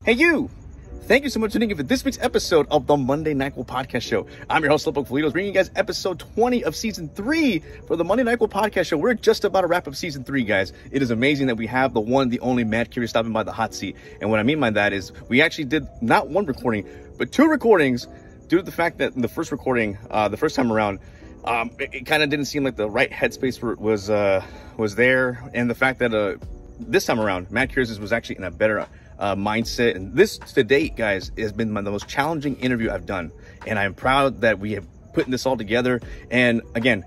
Hey, you! Thank you so much for tuning in for this week's episode of the Monday Nyquil Podcast Show. I'm your host, SlowpokeFelitos, bringing you guys episode 20 of season 3 for the Monday Nyquil Podcast Show. We're just about to wrap up season 3, guys. It is amazing that we have the one, the only MADkurious stopping by the hot seat. And what I mean by that is we actually did not one recording, but 2 recordings due to the fact that in the first recording, the first time around, it kind of didn't seem like the right headspace was there. And the fact that this time around, MADkurious was actually in a better mindset, and this to date, guys, has been the most challenging interview I've done, and I'm proud that we have put this all together. And again,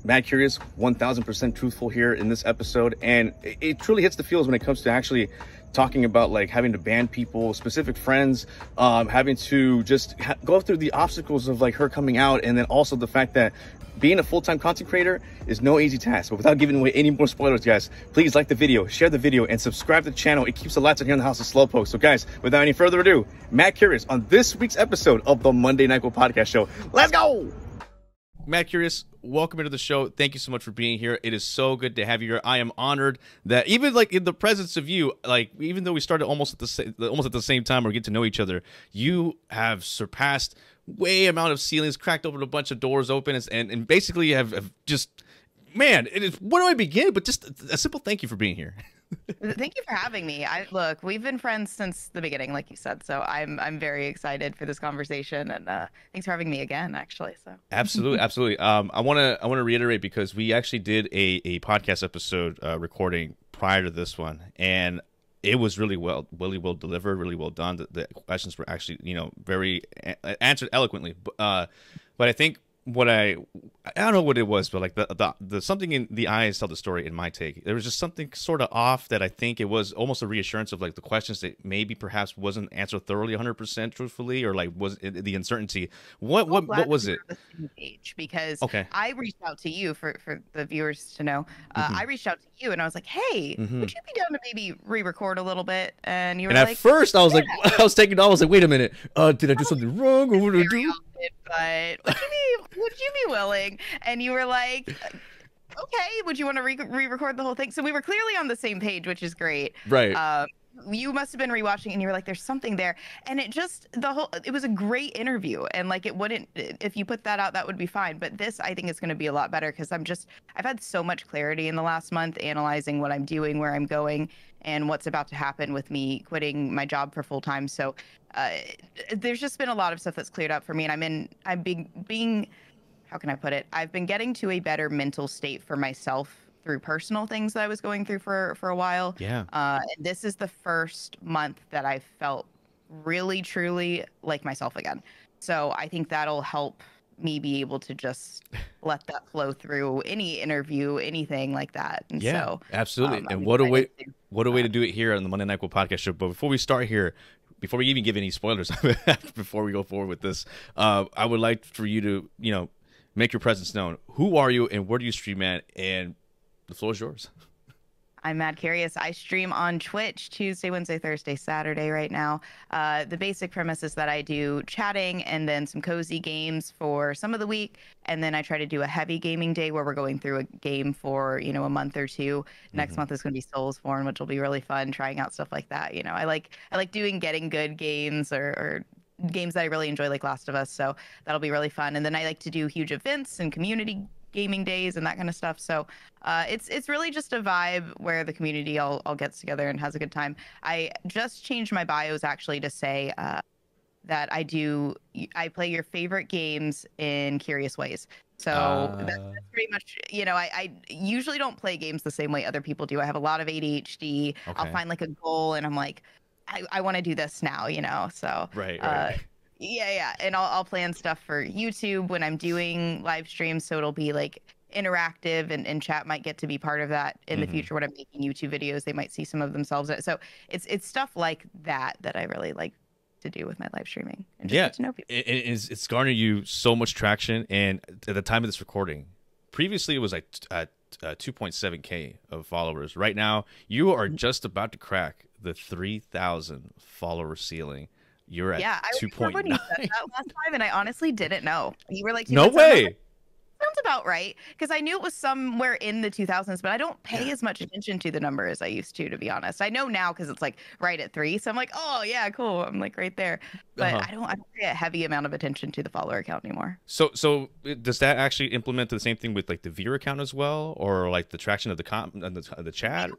MADkurious 1000% truthful here in this episode, and it truly hits the feels when it comes to actually talking about like having to ban people, specific friends, having to just go through the obstacles of like her coming out, and then also the fact that being a full-time content creator is no easy task. But without giving away any more spoilers, guys, please like the video, share the video, and subscribe to the channel. It keeps the lights on here in the house of Slowpoke. So guys, without any further ado, MADkurious on this week's episode of the Monday Nyquil Podcast Show. Let's go! MADkurious, welcome into the show. Thank you so much for being here. It is so good to have you here. I am honored that even like in the presence of you, like even though we started almost at the same time or get to know each other, you have surpassed way amount of ceilings, cracked open a bunch of doors open, and basically have just, man, it is, where do I begin? But just a simple thank you for being here. Thank you for having me. Look, we've been friends since the beginning, like you said, so I'm very excited for this conversation, and thanks for having me again, actually. So absolutely. I want to reiterate, because we actually did a podcast episode recording prior to this one, and it was really well delivered, really well done. The questions were actually, very answered eloquently. But I think I don't know what it was, but like the something in the eyes tell the story in my take. There was just something sort of off, that I think it was almost a reassurance of like the questions that maybe perhaps wasn't answered thoroughly 100% truthfully, or like was the uncertainty. What was it? Because okay, I reached out to you for the viewers to know. I reached out to you and I was like, hey, would you be down to maybe re-record a little bit? And you were like, at first I was like, I was like, wait a minute, did I do something wrong, or what did I do? But would you be willing? And you were like, okay, would you want to re-record the whole thing? So we were clearly on the same page, which is great. Right. You must have been rewatching and you were like, there's something there. And it was a great interview. And like, it wouldn't, if you put that out, that would be fine. But this, I think, is going to be a lot better, because I've had so much clarity in the last month, analyzing what I'm doing, where I'm going, and what's about to happen with me quitting my job for full time. So there's just been a lot of stuff that's cleared up for me. And I'm being, how can I put it? I've been getting to a better mental state for myself through personal things that I was going through for a while. Yeah. This is the first month that I felt really, truly like myself again. So I think that'll help me be able to just let that flow through any interview, anything like that. And yeah, so, absolutely. And what a way to do it here on the Monday Nyquil Podcast Show. But before we start here, before we even give any spoilers, before we go forward with this, I would like for you to, make your presence known. Who are you and where do you stream at? And the floor is yours. I'm MADkurious. I stream on Twitch Tuesday, Wednesday, Thursday, Saturday right now. The basic premise is that I do chatting and then some cozy games for some of the week. And then I try to do a heavy gaming day where we're going through a game for, a month or two. Next month is going to be Soulsborne, which will be really fun, trying out stuff like that. I like doing getting good games or games that I really enjoy, like Last of Us. So that'll be really fun. And then I like to do huge events and community gaming days and that kind of stuff. So it's really just a vibe where the community all gets together and has a good time. I just changed my bios actually to say that I play your favorite games in curious ways. So that's pretty much, I usually don't play games the same way other people do. I have a lot of ADHD. Okay. I'll find like a goal and I'm like, I want to do this now, so right. Yeah, and I'll plan stuff for YouTube when I'm doing live streams, so it'll be like interactive, and chat might get to be part of that in the future when I'm making YouTube videos. They might see some of themselves. So it's stuff like that I really like to do with my live streaming, and just get to know people. It's garnered you so much traction, and at the time of this recording, previously it was like 2.7K of followers. Right now, you are just about to crack the 3,000 follower ceiling. You're at 2.9. When you said that last time, and I honestly didn't know. You were like, no way. Sounds about right, because I knew it was somewhere in the 2000s, but I don't pay as much attention to the number as I used to be honest. I know now because it's like right at 3, so I'm like, oh yeah, cool. I'm like right there, but I don't pay a heavy amount of attention to the follower account anymore. So does that actually implement the same thing with like the viewer account as well, or like the traction of the chat?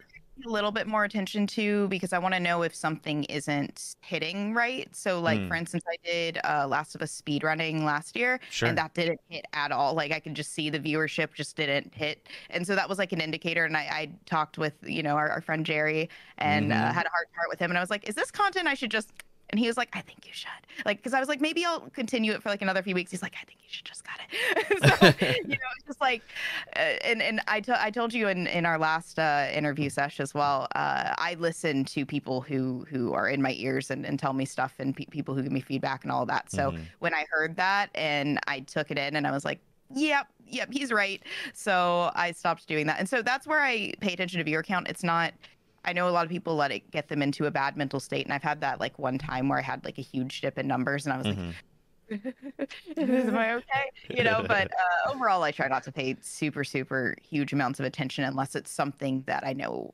A little bit more attention to, because I want to know if something isn't hitting right. So like for instance, I did Last of Us speed running last year, Sure. and that didn't hit at all. Like I could just see the viewership just didn't hit, and so that was like an indicator. And I talked with our friend Jerry, and had a heart to heart with him, and I was like, is this content I should just, and he was like, I think you should. Like, because I was like, maybe I'll continue it for like another few weeks. He's like, I think you should just cut it. So, it's just like, and I told you in our last interview session as well, I listen to people who are in my ears and tell me stuff, and people who give me feedback and all of that. So when I heard that and I took it in, and I was like, yep, he's right. So I stopped doing that. And so that's where I pay attention to viewer count. It's not, I know a lot of people let it get them into a bad mental state, and I've had that like one time where I had like a huge dip in numbers, and I was like, am I okay? But overall, I try not to pay super huge amounts of attention unless it's something that I know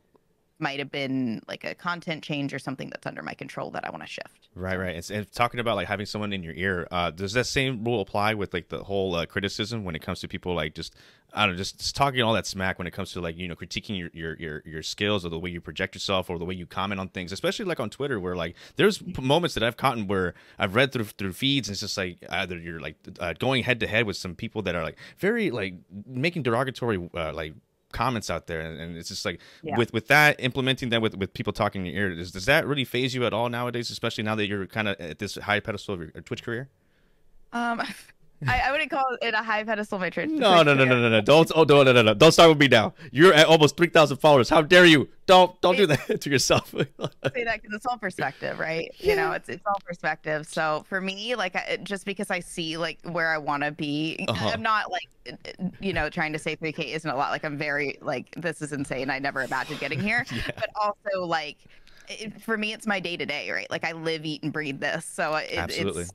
might have been like a content change or something that's under my control that I want to shift. Right. And talking about like having someone in your ear, does that same rule apply with like the whole criticism when it comes to people like just, I don't know, just talking all that smack when it comes to like, critiquing your skills or the way you project yourself or the way you comment on things, especially like on Twitter, where like there's moments that I've caught where I've read through feeds, and it's just like either you're like going head to head with some people that are like very like making derogatory like comments out there, and it's just like with that, implementing that with people talking in your ear, does that really phase you at all nowadays, especially now that you're kind of at this high pedestal of your Twitch career? I wouldn't call it a high pedestal of my Twitch. No. Don't start with me now. You're at almost 3,000 followers. How dare you? Don't do that to yourself. Say that because it's all perspective, right? It's all perspective. So for me, like just because I see like where I want to be, I'm not like trying to say 3K isn't a lot. Like I'm very like, this is insane. I never imagined getting here. But also like for me, it's my day to day, right? Like I live, eat, and breathe this. So Absolutely. It's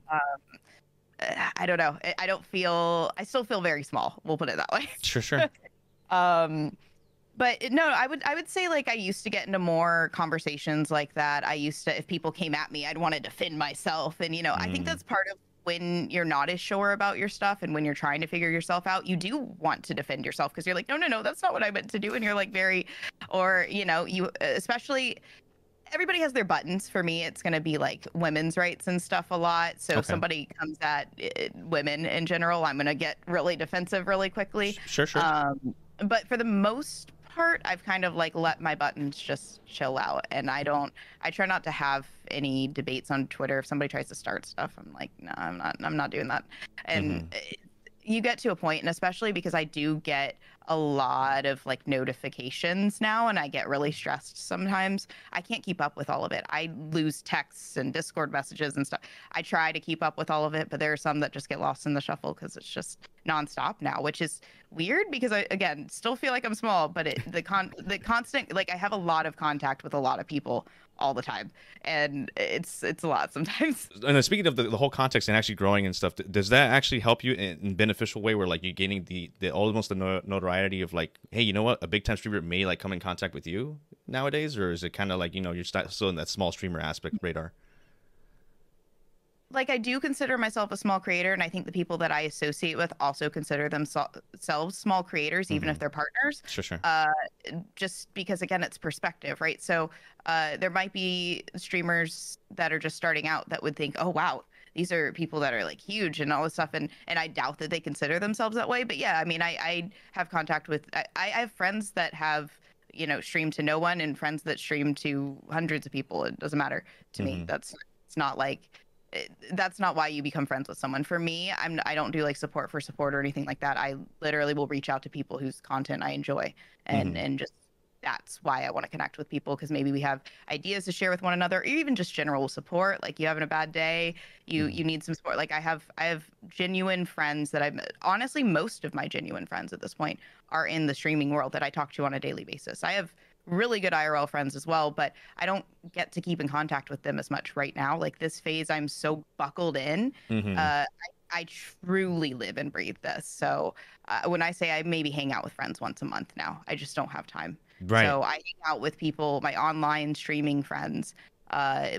I don't know. I still feel very small. We'll put it that way. Sure. But no, I would say like I used to get into more conversations like that. I used to, if people came at me, I'd want to defend myself. And, I think that's part of when you're not as sure about your stuff and when you're trying to figure yourself out, you do want to defend yourself because you're like, no, that's not what I meant to do. And you're like you especially, everybody has their buttons. For me, it's going to be like women's rights and stuff a lot. So if somebody comes at women in general, I'm going to get really defensive really quickly. Sure. But for the most part, I've kind of like let my buttons just chill out. And I try not to have any debates on Twitter. If somebody tries to start stuff, I'm like, no, I'm not doing that. And you get to a point, and especially because I do get a lot of like notifications now, and I get really stressed sometimes. I can't keep up with all of it. I lose texts and Discord messages and stuff. I try to keep up with all of it, but there are some that just get lost in the shuffle because it's just nonstop now, which is weird because I, again, still feel like I'm small, but the constant, like I have a lot of contact with a lot of people all the time, and it's a lot sometimes. And then speaking of the whole context and actually growing and stuff, does that actually help you in a beneficial way where like you're gaining the almost the notoriety of like, hey, you know what, a big time streamer may like come in contact with you nowadays? Or is it kind of like, you're still in that small streamer aspect radar? Like I do consider myself a small creator, and I think the people that I associate with also consider themselves small creators, even if they're partners. Sure. Just because, again, it's perspective, right? So there might be streamers that are just starting out that would think, oh, wow, these are people that are like huge and all this stuff. And I doubt that they consider themselves that way. But yeah, I mean, I have contact with, I have friends that have, streamed to no one and friends that stream to hundreds of people. It doesn't matter to me. It's not like, that's not why you become friends with someone. For me, I don't do like support for support or anything like that. I literally will reach out to people whose content I enjoy, and just that's why I want to connect with people, because maybe we have ideas to share with one another, or even just general support. Like you having a bad day, you need some support. Like I have genuine friends that honestly, most of my genuine friends at this point are in the streaming world that I talk to on a daily basis. I have really good IRL friends as well, but I don't get to keep in contact with them as much right now. Like this phase, I'm so buckled in. I I truly live and breathe this. So when I say I maybe hang out with friends once a month now, I just don't have time. Right. So I hang out with people, my online streaming friends,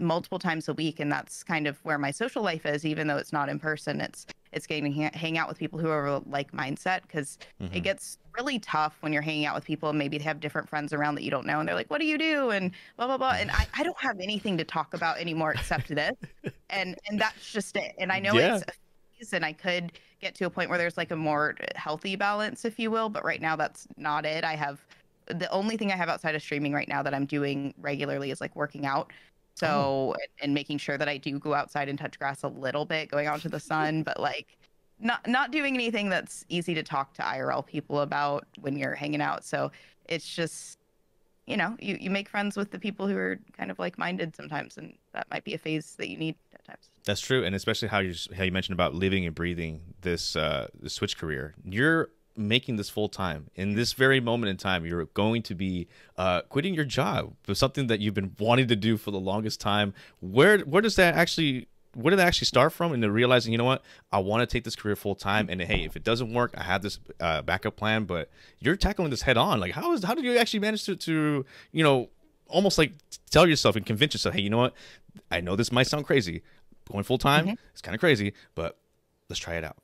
multiple times a week, and that's kind of where my social life is. Even though it's not in person, it's getting to hang out with people who are like mindset, because it gets really tough when you're hanging out with people and maybe they have different friends around that you don't know, and they're like, "What do you do?" and blah blah blah. And I don't have anything to talk about anymore except this, and that's just it. And I know it's a phase, and I could get to a point where there's like a more healthy balance, if you will, but right now that's not it. The only thing I have outside of streaming right now that I'm doing regularly is like working out. So, and making sure that I do go outside and touch grass a little bit, going out to the sun, but like not doing anything that's easy to talk to IRL people about when you're hanging out. So it's just, you make friends with the people who are kind of like-minded sometimes, and that might be a phase that you need at times. That's true, and especially how you mentioned about living and breathing this Switch career. You're making this full time in this very moment in time. You're going to be quitting your job for something that you've been wanting to do for the longest time. Where did that actually start from? And then realizing, you know what, I want to take this career full time, and hey, if it doesn't work, I have this backup plan. But you're tackling this head on. Like, how did you actually manage to almost like tell yourself and convince yourself, hey, you know what, I know this might sound crazy, going full time, it's kind of crazy, but let's try it out.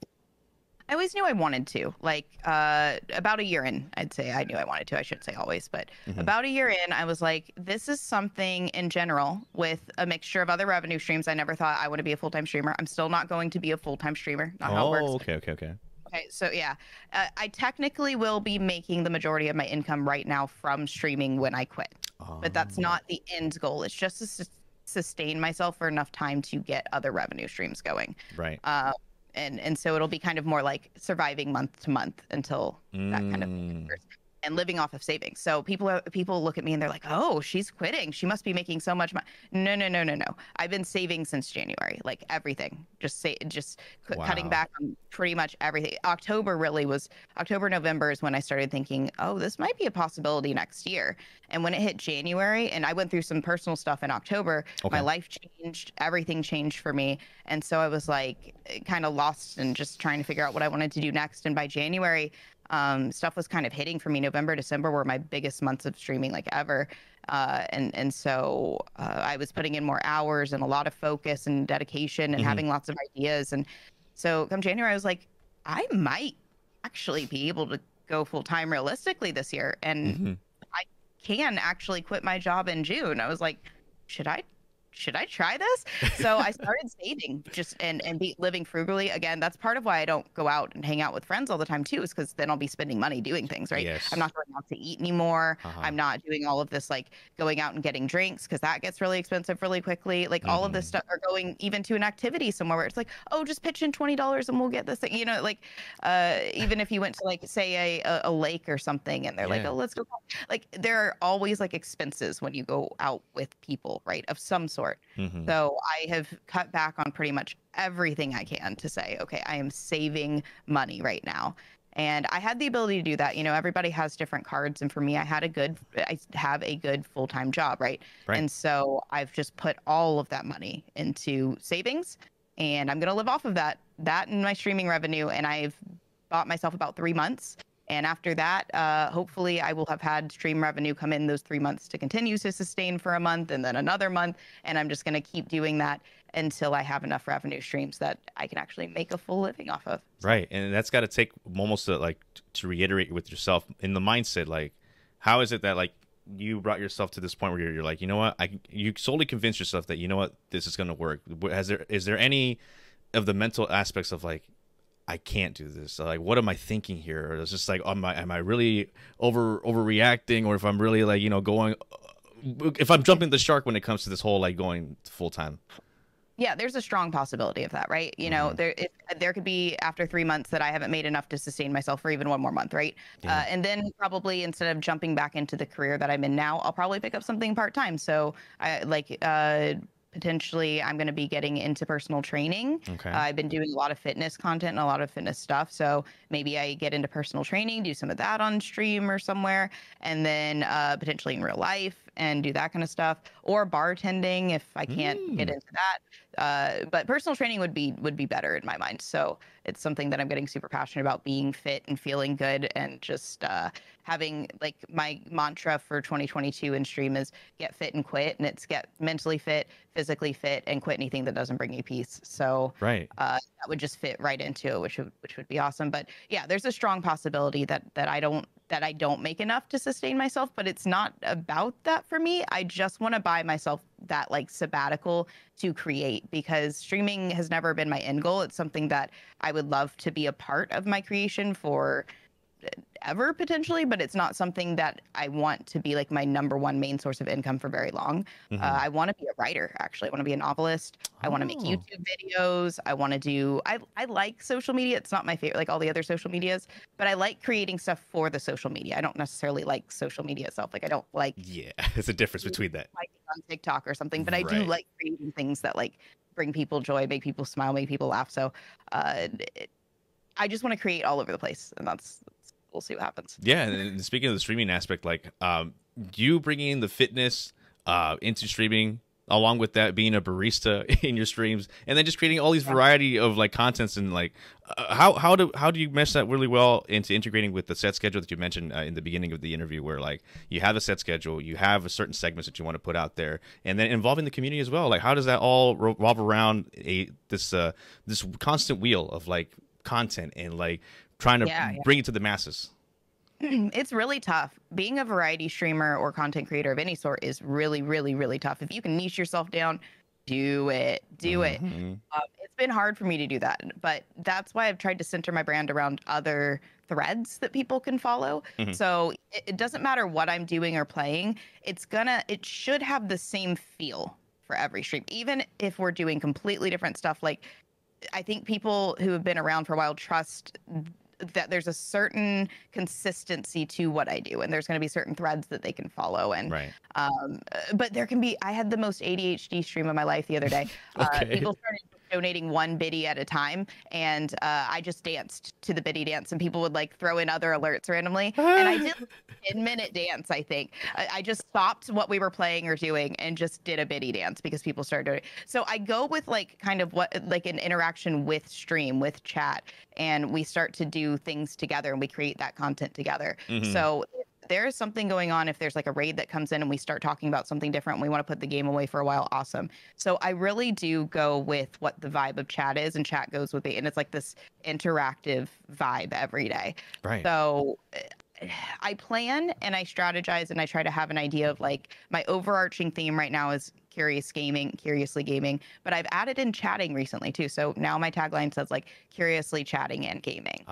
I always knew I wanted to. Like about a year in, I'd say I knew I wanted to. I shouldn't say always, but about a year in, I was like, this is something in general with a mixture of other revenue streams. I never thought I would be a full-time streamer. I'm still not going to be a full-time streamer. Not how it works. Okay. Okay, so yeah, I technically will be making the majority of my income right now from streaming when I quit. But that's not the end goal. It's just to sustain myself for enough time to get other revenue streams going. Right. And so it'll be kind of more like surviving month to month until that kind of thing occurs, and living off of savings. So people look at me and they're like, "Oh, she's quitting. She must be making so much money." No. I've been saving since January, like everything. Cutting back on pretty much everything. October, November is when I started thinking, "Oh, this might be a possibility next year." And when it hit January, and I went through some personal stuff in October, my life changed, everything changed for me. And so I was like kind of lost and just trying to figure out what I wanted to do next. And by January, stuff was kind of hitting for me. November, December were my biggest months of streaming like ever. And so I was putting in more hours and a lot of focus and dedication and having lots of ideas. And so come January, I was like, I might actually be able to go full time realistically this year. And I can actually quit my job in June. I was like, should I try this? So I started saving and living frugally. Again, that's part of why I don't go out and hang out with friends all the time too, is because then I'll be spending money doing things, right? Yes. I'm not going out to eat anymore. I'm not doing all of this, like going out and getting drinks, because that gets really expensive really quickly. Like all of this stuff, or going even to an activity somewhere where it's like, oh, just pitch in $20 and we'll get this thing. Like even if you went to like say a lake or something, and they're like, oh, let's go. Like there are always like expenses when you go out with people, right? Of some sort. So I have cut back on pretty much everything I can to say, okay, I am saving money right now. And I had the ability to do that. Everybody has different cards. And for me, I have a good full-time job, right? And so I've just put all of that money into savings, and I'm going to live off of that and my streaming revenue. And I've bought myself about 3 months. And after that, hopefully I will have had stream revenue come in those 3 months to continue to sustain for a month, and then another month. And I'm just going to keep doing that until I have enough revenue streams that I can actually make a full living off of. Right. And that's got to take almost to reiterate with yourself in the mindset, like, how is it that like you brought yourself to this point where you're like, you know what, you solely convinced yourself that, you know what, this is going to work. Is there any of the mental aspects of like, I can't do this? So like, what am I thinking here? Or it's just like, am I really overreacting? Or if I'm really like, if I'm jumping the shark when it comes to this whole like going full time? Yeah, there's a strong possibility of that, right? There could be after 3 months that I haven't made enough to sustain myself for even one more month, right? And then probably instead of jumping back into the career that I'm in now, I'll probably pick up something part-time. So potentially I'm going to be getting into personal training. I've been doing a lot of fitness content and a lot of fitness stuff. So maybe I get into personal training, do some of that on stream or somewhere, and then potentially in real life. and do that kind of stuff, or bartending if I can't get into that. But personal training would be better in my mind. So it's something that I'm getting super passionate about, being fit and feeling good, and just having, like, my mantra for 2022 in stream is get fit and quit, and it's get mentally fit, physically fit, and quit anything that doesn't bring you peace. So Right. that would just fit right into it, which would be awesome. But yeah, there's a strong possibility that I don't make enough to sustain myself, but it's not about that for me. I just want to buy myself that, like, sabbatical to create, because streaming has never been my end goal. It's something that I would love to be a part of my creation for ever potentially, but it's not something that I want to be like my number one main source of income for very long. I want to be a writer, actually. I want to be a novelist. I want to make YouTube videos. I want to do, I like social media. It's not my favorite, like all the other social medias, but I like creating stuff for the social media. I don't necessarily like social media itself. Like, I don't like, Yeah, there's a difference between that. Like on TikTok or something, but I do like creating things that, like, bring people joy, make people smile, make people laugh. So I just want to create all over the place, and we'll see what happens. Yeah, and speaking of the streaming aspect, like, you bringing in the fitness into streaming, along with that being a barista in your streams, and then just creating all these variety of, like, contents, and, like, how do you mesh that really well into integrating with the set schedule that you mentioned in the beginning of the interview, where, like, you have a set schedule, you have a certain segments that you want to put out there, and then involving the community as well. Like, how does that all revolve around this constant wheel of, like, content and, like, trying to bring it to the masses? It's really tough. Being a variety streamer or content creator of any sort is really, really, really tough. If you can niche yourself down, do it. It's been hard for me to do that, but that's why I've tried to center my brand around other threads that people can follow. So it doesn't matter what I'm doing or playing. It should have the same feel for every stream, even if we're doing completely different stuff. Like, I think people who have been around for a while trust that there's a certain consistency to what I do, and there's going to be certain threads that they can follow. And but there can be, I had the most ADHD stream of my life the other day. People started donating one biddy at a time, and I just danced to the biddy dance, and people would, like, throw in other alerts randomly, and I did a 10-minute dance. I think I just stopped what we were playing or doing and just did a biddy dance because people started doing it. So I go with, like, kind of what, like, an interaction with stream, with chat, and we start to do things together, and we create that content together. So there is something going on. If there's, like, a raid that comes in and we start talking about something different and we want to put the game away for a while, awesome. So I really do go with what the vibe of chat is, and chat goes with it. And it's like this interactive vibe every day. So I plan and I strategize, and I try to have an idea of, like, my overarching theme right now is curiously gaming, but I've added in chatting recently too. So now my tagline says, like, curiously chatting and gaming.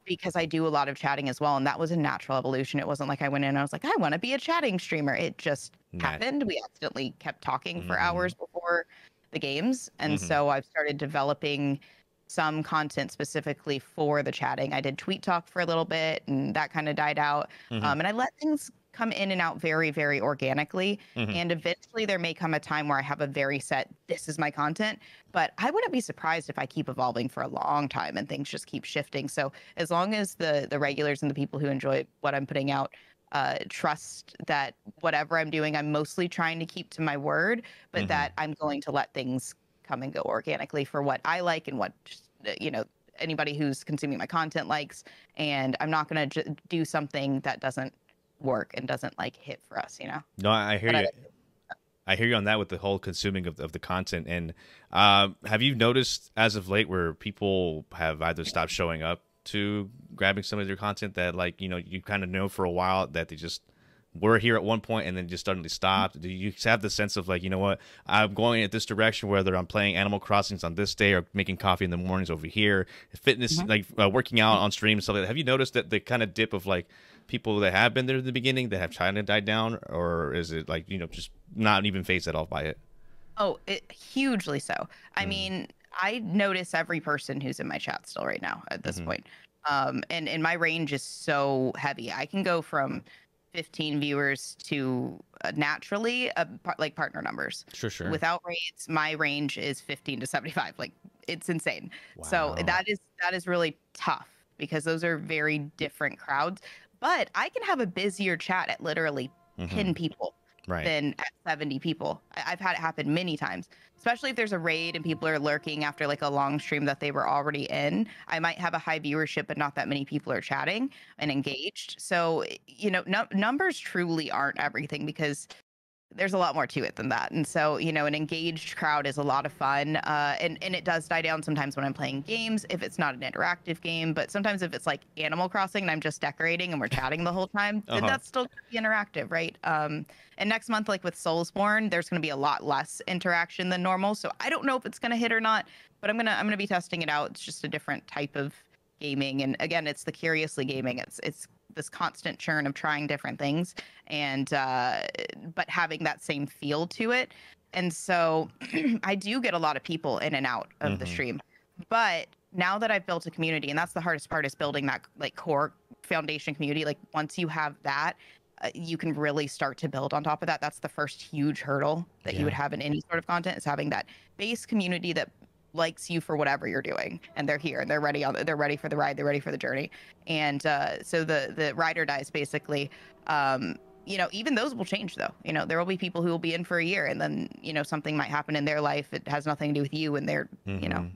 Because I do a lot of chatting as well, and that was a natural evolution. It wasn't like I went in and I was like, I want to be a chatting streamer. It just happened. We accidentally kept talking for hours before the games, and so I've started developing some content specifically for the chatting. I did Tweet Talk for a little bit, and that kind of died out. And I let things come in and out very, very organically. And eventually there may come a time where I have a very set, this is my content, but I wouldn't be surprised if I keep evolving for a long time and things just keep shifting. So as long as the regulars and the people who enjoy what I'm putting out trust that whatever I'm doing, I'm mostly trying to keep to my word, but that I'm going to let things come and go organically for what I like and what, you know, anybody who's consuming my content likes. And I'm not going to do something that doesn't work and doesn't, like, hit for us, you know? No, I hear you. I hear you on that with the whole consuming of the content. And have you noticed as of late where people have either stopped showing up to grabbing some of your content that, like, you know, you kind of know for a while that they just were here at one point and then just suddenly stopped? Do you have the sense of, like, you know what, I'm going at this direction, whether I'm playing Animal Crossings on this day or making coffee in the mornings over here, fitness, like working out on stream and stuff like that? Have you noticed that the kind of dip of, like, people that have been there at the beginning that have tried to die down, or is it, like, you know, just not even phased at all by it? Oh, hugely so. I mean, I notice every person who's in my chat still right now at this point. And my range is so heavy. I can go from 15 viewers to naturally like partner numbers. Sure. Without raids, my range is 15 to 75. Like, it's insane. Wow. So that is really tough because those are very different crowds. But I can have a busier chat at literally 10 people Right. than at 70 people. I've had it happen many times, especially if there's a raid and people are lurking after like a long stream that they were already in. I might have a high viewership, but not that many people are chatting and engaged. So, you know, numbers truly aren't everything, because there's a lot more to it than that. And so, you know, an engaged crowd is a lot of fun. And it does die down sometimes when I'm playing games, if it's not an interactive game. But sometimes if it's like Animal Crossing and I'm just decorating and we're chatting the whole time, then that's still gonna be interactive, right? And next month, like with Soulsborne, there's going to be a lot less interaction than normal. So I don't know if it's going to hit or not, but I'm gonna be testing it out. It's just a different type of gaming. And again, it's the curiously gaming. It's this constant churn of trying different things, and but having that same feel to it. And so I do get a lot of people in and out of the stream, but now that I've built a community, and that's the hardest part, is building that like core foundation community. Like once you have that, you can really start to build on top of that. That's the first huge hurdle that you would have in any sort of content, is having that base community that likes you for whatever you're doing, and they're here and they're ready for the ride, they're ready for the journey. And so the ride or dies basically, you know, even those will change though. You know, there will be people who will be in for a year, and then, you know, something might happen in their life, it has nothing to do with you, and they're you know,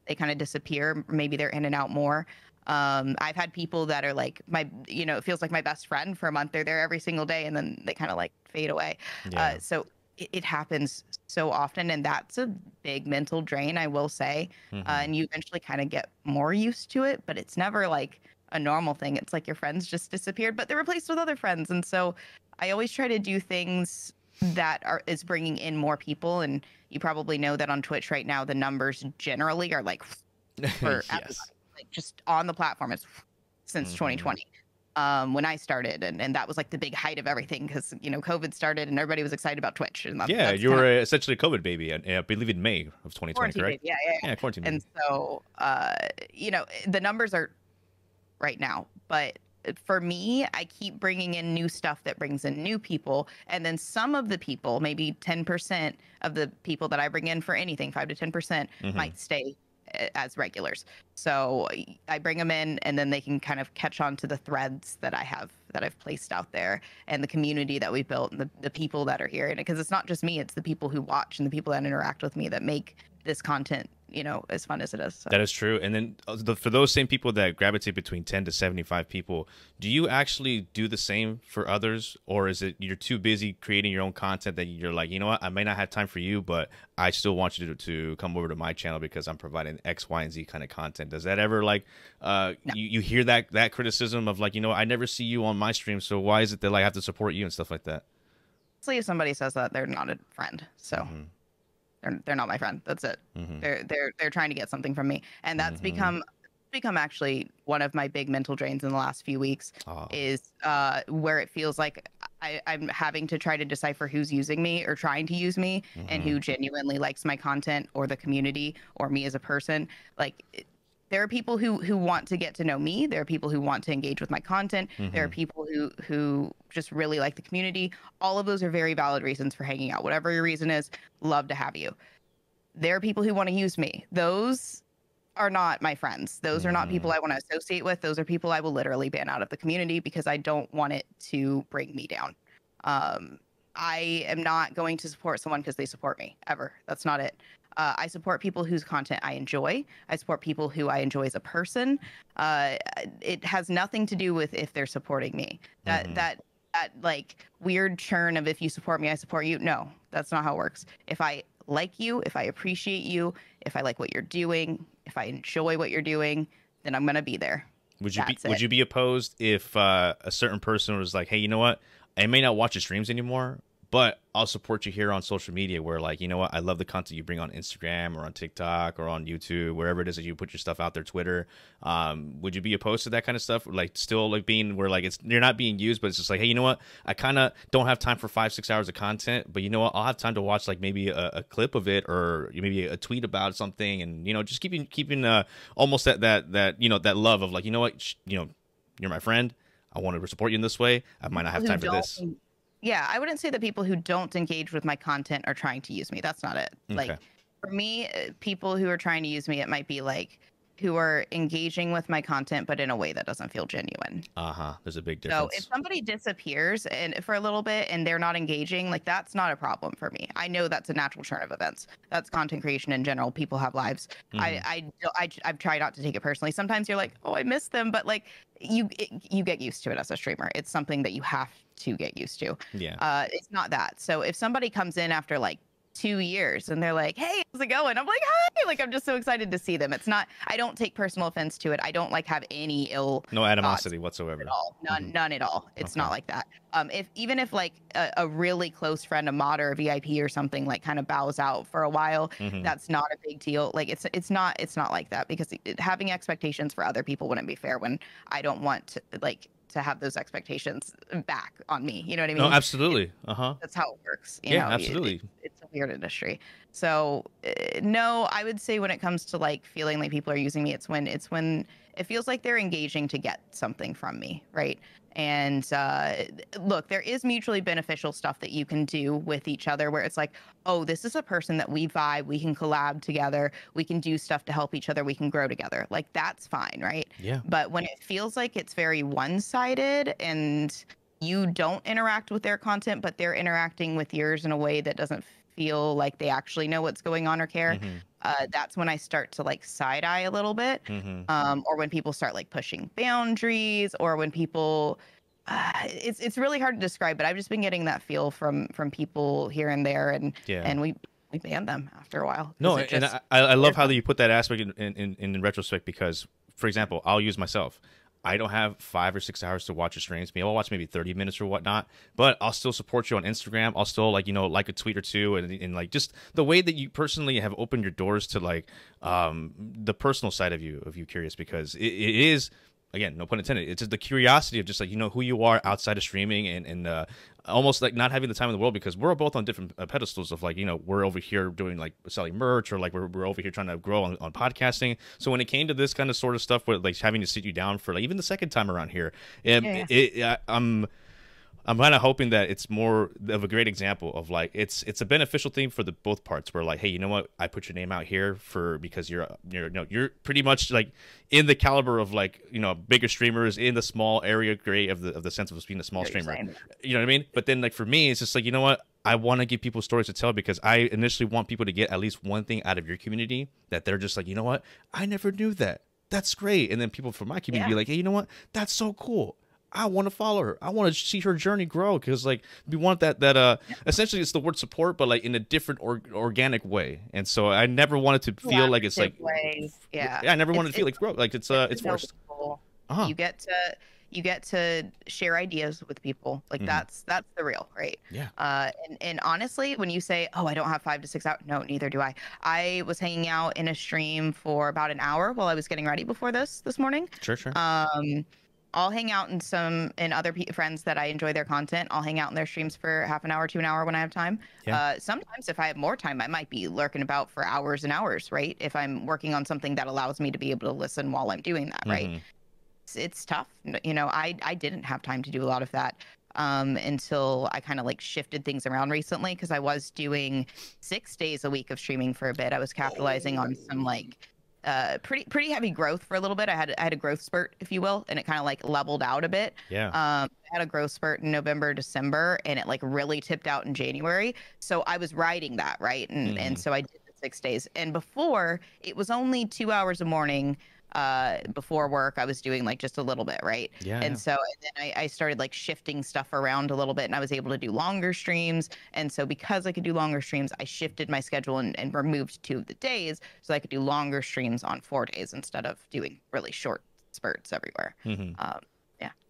they kind of disappear. Maybe they're in and out more. I've had people that are like you know, it feels like my best friend for a month, they're there every single day, and then they kind of like fade away. So it happens so often, and that's a big mental drain, I will say. And you eventually kind of get more used to it, but it's never like a normal thing. It's like your friends just disappeared, but they're replaced with other friends. And so I always try to do things that is bringing in more people. And you probably know that on Twitch right now, the numbers generally are like for like just on the platform, it's since 2020. When I started, and that was like the big height of everything, because, you know, COVID started and everybody was excited about Twitch. And that's you were essentially a COVID baby, I believe in May of 2020, correct? Baby. Yeah, quarantine baby. And so, you know, the numbers are right now, but for me, I keep bringing in new stuff that brings in new people, and then some of the people, maybe 10% of the people that I bring in for anything, 5 to 10%, might stay as regulars. So I bring them in, and then they can kind of catch on to the threads that I've placed out there, and the community that we've built, and the people that are here. And because it's not just me, it's the people who watch and the people that interact with me that make this content, you know, as fun as it is. So. That is true. And then for those same people that gravitate between 10 to 75 people, do you actually do the same for others? Or is it you're too busy creating your own content that you're like, you know what, I may not have time for you, but I still want you to come over to my channel because I'm providing X, Y, and Z kind of content? Does that ever like, no. you hear that criticism of like, you know, I never see you on my stream, so why is it that like, I have to support you and stuff like that? If somebody says that, they're not a friend. So they're not my friend. That's it. They're trying to get something from me, and that's become actually one of my big mental drains in the last few weeks. Is where it feels like I'm having to try to decipher who's using me or trying to use me, and who genuinely likes my content or the community or me as a person. Like, there are people who want to get to know me. There are people who want to engage with my content. There are people who just really like the community. All of those are very valid reasons for hanging out. Whatever your reason is, love to have you. There are people who want to use me. Those are not my friends. Those are not people I want to associate with. Those are people I will literally ban out of the community, because I don't want it to bring me down. I am not going to support someone because they support me, ever. That's not it. I support people whose content I enjoy. I support people who I enjoy as a person. It has nothing to do with if they're supporting me. That like weird churn of if you support me, I support you. No, that's not how it works. If I like you, if I appreciate you, if I like what you're doing, if I enjoy what you're doing, then I'm gonna be there. Would you be opposed if a certain person was like, hey, you know what? I may not watch your streams anymore, but I'll support you here on social media, where like, you know what, I love the content you bring on Instagram or on TikTok or on YouTube, wherever it is that you put your stuff out there, Twitter. Would you be opposed to that kind of stuff? Like, still like being where like you're not being used, but it's just like, hey, you know what, I kind of don't have time for 5-6 hours of content, but you know what, I'll have time to watch like maybe a clip of it, or maybe a tweet about something, and you know, just keeping almost that you know, that love of like, you know what, you know, you're my friend, I want to support you in this way, I might not have time for this. Yeah, I wouldn't say that people who don't engage with my content are trying to use me. That's not it. Okay. Like, for me, people who are trying to use me, it might be like who are engaging with my content, but in a way that doesn't feel genuine. There's a big So difference. if somebody disappears and for a little bit and they're not engaging, like that's not a problem for me. I know that's a natural turn of events. That's content creation in general. People have lives. I've tried not to take it personally. Sometimes you're like, oh, I miss them, but like you get used to it as a streamer. It's something that you have to get used to. Yeah. It's not that. So if somebody comes in after like 2 years and they're like, hey, how's it going? I'm like, hi. Like, I'm just so excited to see them. It's not, I don't take personal offense to it. I don't like have any no animosity whatsoever at all. None at all. It's not like that. Even if like a really close friend, a mod or a VIP or something like kind of bows out for a while, that's not a big deal. Like it's not like that, because having expectations for other people wouldn't be fair when I don't want to have those expectations back on me. You know what I mean? No, absolutely. That's how it works. You know, absolutely. It's a weird industry. So no, I would say when it comes to like feeling like people are using me, it's when it feels like they're engaging to get something from me, right? And look, there is mutually beneficial stuff that you can do with each other where it's like, oh, this is a person that we vibe, we can collab together, we can do stuff to help each other, we can grow together. Like that's fine, right? Yeah. But when it feels like it's very one-sided and you don't interact with their content, but they're interacting with yours in a way that doesn't feel like they actually know what's going on or care, that's when I start to like side eye a little bit. Or when people start like pushing boundaries, or when people it's really hard to describe, but I've just been getting that feel from people here and there, and we banned them after a while. No, and I love how you put that aspect in retrospect, because, for example, I'll use myself. I don't have 5 or 6 hours to watch your streams. I'll watch maybe 30 minutes or whatnot, but I'll still support you on Instagram. I'll still like a tweet or two, and like just the way that you personally have opened your doors to like the personal side of you curious, because it is, again, no pun intended, it's just the curiosity of just like who you are outside of streaming, and almost like not having the time in the world, because we're both on different pedestals of like we're over here doing like selling merch, or like we're over here trying to grow on podcasting. So when it came to this kind of sort of stuff, with like having to sit you down for like even the second time around here, I'm kind of hoping that it's more of a great example of like it's a beneficial thing for the both parts, where like, hey, you know what, I put your name out here because you're pretty much like in the caliber of like bigger streamers in the small area gray of the sense of being a small streamer. You know what I mean? But then like for me, it's just like, you know what, I want to give people stories to tell, because I initially want people to get at least one thing out of your community that they're just like, you know what, I never knew that. That's great. And then people from my community be like, hey, you know what, that's so cool. I want to follow her. I want to see her journey grow, because like we want that essentially it's the word support, but like in a different organic way. And so I never wanted to feel like it's like I never wanted to feel like growth, like it's forced. You get to share ideas with people. Like that's the real, right? Yeah. And honestly, when you say, oh, I don't have 5 to 6 hours, no, neither do I. I was hanging out in a stream for about an hour while I was getting ready before this morning. Sure. I'll hang out in other friends that I enjoy their content. I'll hang out in their streams for half an hour to an hour when I have time. Yeah. Sometimes if I have more time, I might be lurking about for hours and hours, right? If I'm working on something that allows me to be able to listen while I'm doing that, right? It's tough. I didn't have time to do a lot of that until I kind of like shifted things around recently, because I was doing 6 days a week of streaming for a bit. I was capitalizing on some like pretty heavy growth for a little bit. I had a growth spurt, if you will, and it kind of like leveled out a bit. I had a growth spurt in November, December, and it like really tipped out in January. So I was riding that, right? And so I did the 6 days. And before, it was only 2 hours a morning. Before work, I was doing like just a little bit, right? So then I started like shifting stuff around a little bit, and I was able to do longer streams. And so because I could do longer streams, I shifted my schedule and removed 2 of the days, so I could do longer streams on 4 days instead of doing really short spurts everywhere.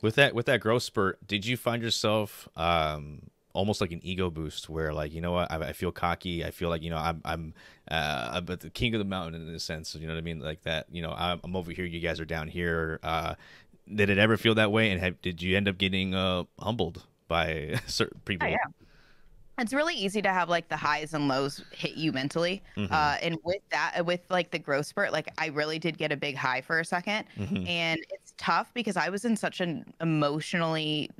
With that growth spurt, did you find yourself almost like an ego boost, where like, you know what, I feel cocky, I feel like, I'm the king of the mountain in a sense, you know what I mean, like that, I'm over here, you guys are down here? Did it ever feel that way, and did you end up getting humbled by certain people? Yeah. It's really easy to have like the highs and lows hit you mentally. And with like the growth spurt, like I really did get a big high for a second. And it's tough because I was in such an emotionally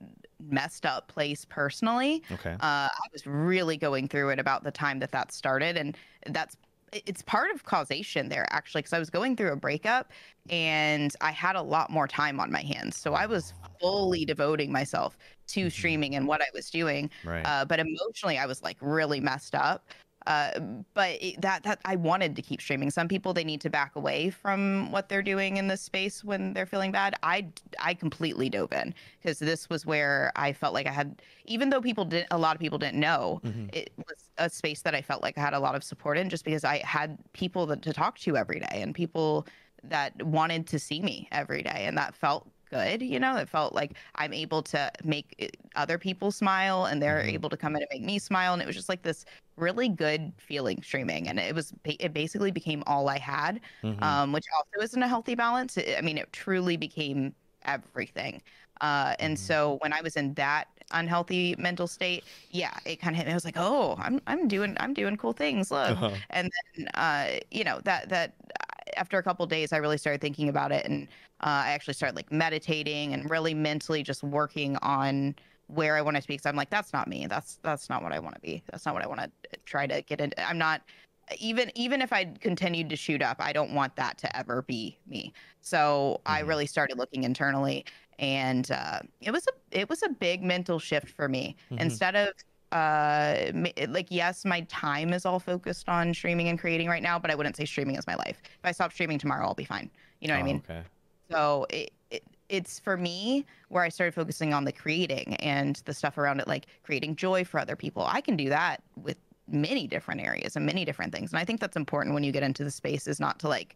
messed up place personally. Okay. I was really going through it about the time that started, and that's it's part of causation there, actually, because I was going through a breakup and I had a lot more time on my hands. So I was fully devoting myself to streaming and what I was doing. Right. But emotionally, I was like really messed up. But that I wanted to keep streaming. Some people, they need to back away from what they're doing in this space when they're feeling bad. I completely dove in because this was where I felt like I had, even though a lot of people didn't know, it was a space that I felt like I had a lot of support in, just because I had people to talk to every day and people that wanted to see me every day, and that felt good. It felt like I'm able to make other people smile and they're able to come in and make me smile, and it was just like this really good feeling streaming, and it basically became all I had, which also isn't a healthy balance. I mean, it truly became everything. And so when I was in that unhealthy mental state, yeah, it kind of hit me. I was like, oh, I'm doing cool things, look. And then that after a couple of days, I really started thinking about it, and I actually started like meditating and really mentally just working on where I want to be. Because I'm like, that's not me. That's not what I want to be. That's not what I want to try to get into. I'm not, even if I continued to shoot up, I don't want that to ever be me. So I really started looking internally, and it was a big mental shift for me. Instead of like, yes, my time is all focused on streaming and creating right now, but I wouldn't say streaming is my life. If I stop streaming tomorrow, I'll be fine. You know what I mean? Okay. So it's for me where I started focusing on the creating and the stuff around it, like creating joy for other people. I can do that with many different areas and many different things. And I think that's important when you get into the space, is not to like,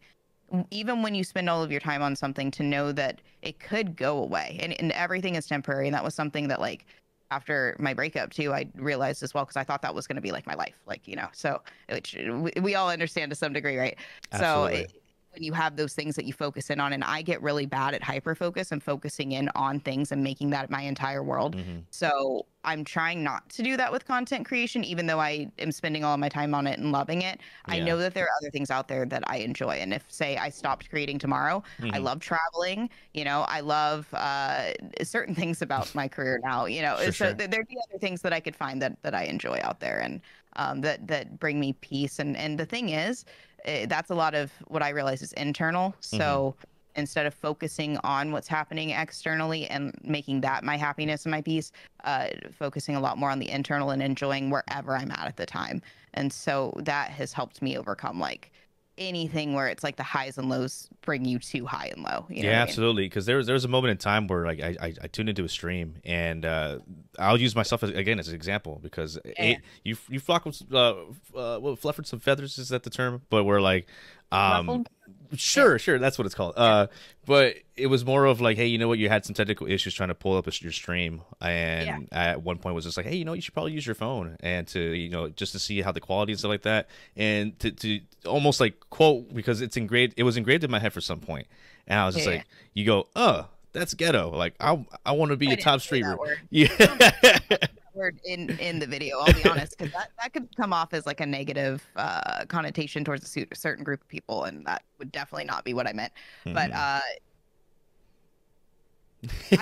even when you spend all of your time on something, to know that it could go away, and everything is temporary. And that was something that, like, after my breakup too, I realized as well, because I thought that was going to be like my life, like, so which we all understand to some degree, right? Absolutely. So when you have those things that you focus in on, and I get really bad at hyper focus and focusing in on things and making that my entire world. So I'm trying not to do that with content creation, even though I am spending all of my time on it and loving it. I know that there are other things out there that I enjoy. And if, say, I stopped creating tomorrow, I love traveling, I love certain things about my career now, so there'd be other things that I could find that I enjoy out there, and that bring me peace. And the thing is, that's a lot of what I realize is internal. So instead of focusing on what's happening externally and making that my happiness and my peace, focusing a lot more on the internal and enjoying wherever I'm at the time. And so that has helped me overcome like anything where it's like the highs and lows bring you too high and low. You know what I mean? Absolutely. Because there was a moment in time where like I tuned into a stream, and I'll use myself as an example, because you flock with fluffered some feathers, is that the term? But we're like sure, that's what it's called. But it was more of like, hey, you know what, you had some technical issues trying to pull up your stream, and at one point was just like, hey, you should probably use your phone, and to just to see how the quality and stuff like that, and to almost like quote, because it was engraved in my head for some point, and I was just like, you go, that's ghetto, like I want to be a top streamer. Word in the video, I'll be honest, because that could come off as like a negative connotation towards a certain group of people, and that would definitely not be what I meant. But I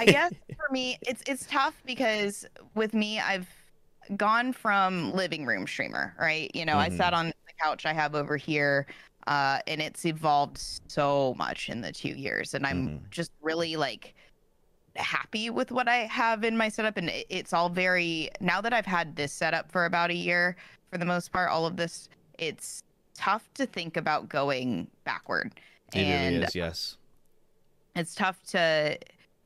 guess for me, it's tough, because with me, I've gone from living room streamer, right? I sat on the couch I have over here, and it's evolved so much in the 2 years, and I'm just really like happy with what I have in my setup. And it's all very, now that I've had this setup for about a year, for the most part, all of this, it's tough to think about going backward. It really is, yes. It's tough to,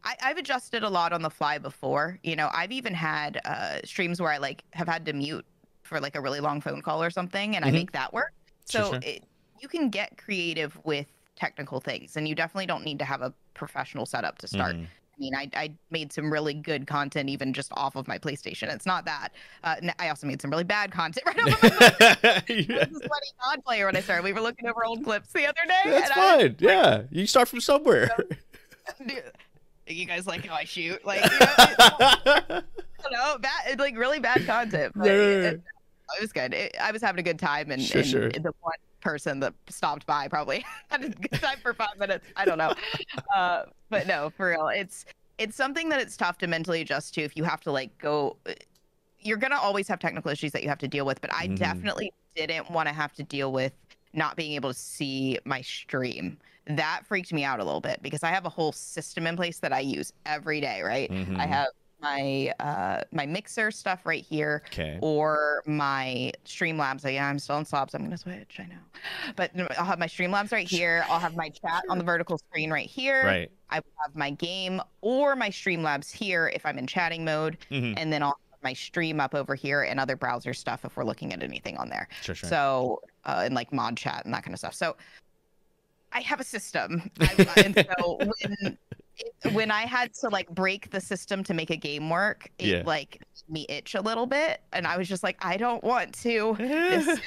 I've adjusted a lot on the fly before. I've even had streams where I like have had to mute for like a really long phone call or something, and I make that work. So you can get creative with technical things, and you definitely don't need to have a professional setup to start. I mean, I made some really good content even just off of my PlayStation. It's not that. I also made some really bad content right off of my PlayStation. I was a sweaty COD player when I started. We were looking over old clips the other day. That's fine. Yeah, you start from somewhere. You guys like how I shoot? Like, I don't know, bad, like really bad content. But it was good. I was having a good time, and the one person that stopped by probably had a good time for 5 minutes. I don't know. But no, for real, it's something that it's tough to mentally adjust to. If you have to like go, you're gonna always have technical issues that you have to deal with, but I definitely didn't want to have to deal with not being able to see my stream. That freaked me out a little bit because I have a whole system in place that I use every day, right? I have my my mixer stuff right here, or my Streamlabs. I'm still in Slobs. I'm gonna switch. I know, but I'll have my Streamlabs right here. I'll have my chat on the vertical screen right here. Right. I will have my game or my Streamlabs here if I'm in chatting mode, and then I'll have my stream up over here and other browser stuff if we're looking at anything on there. Sure. So and like mod chat and that kind of stuff. So I have a system, and so when I had to like break the system to make a game work, it like made me itch a little bit, and I was just like, I don't want to. This sounds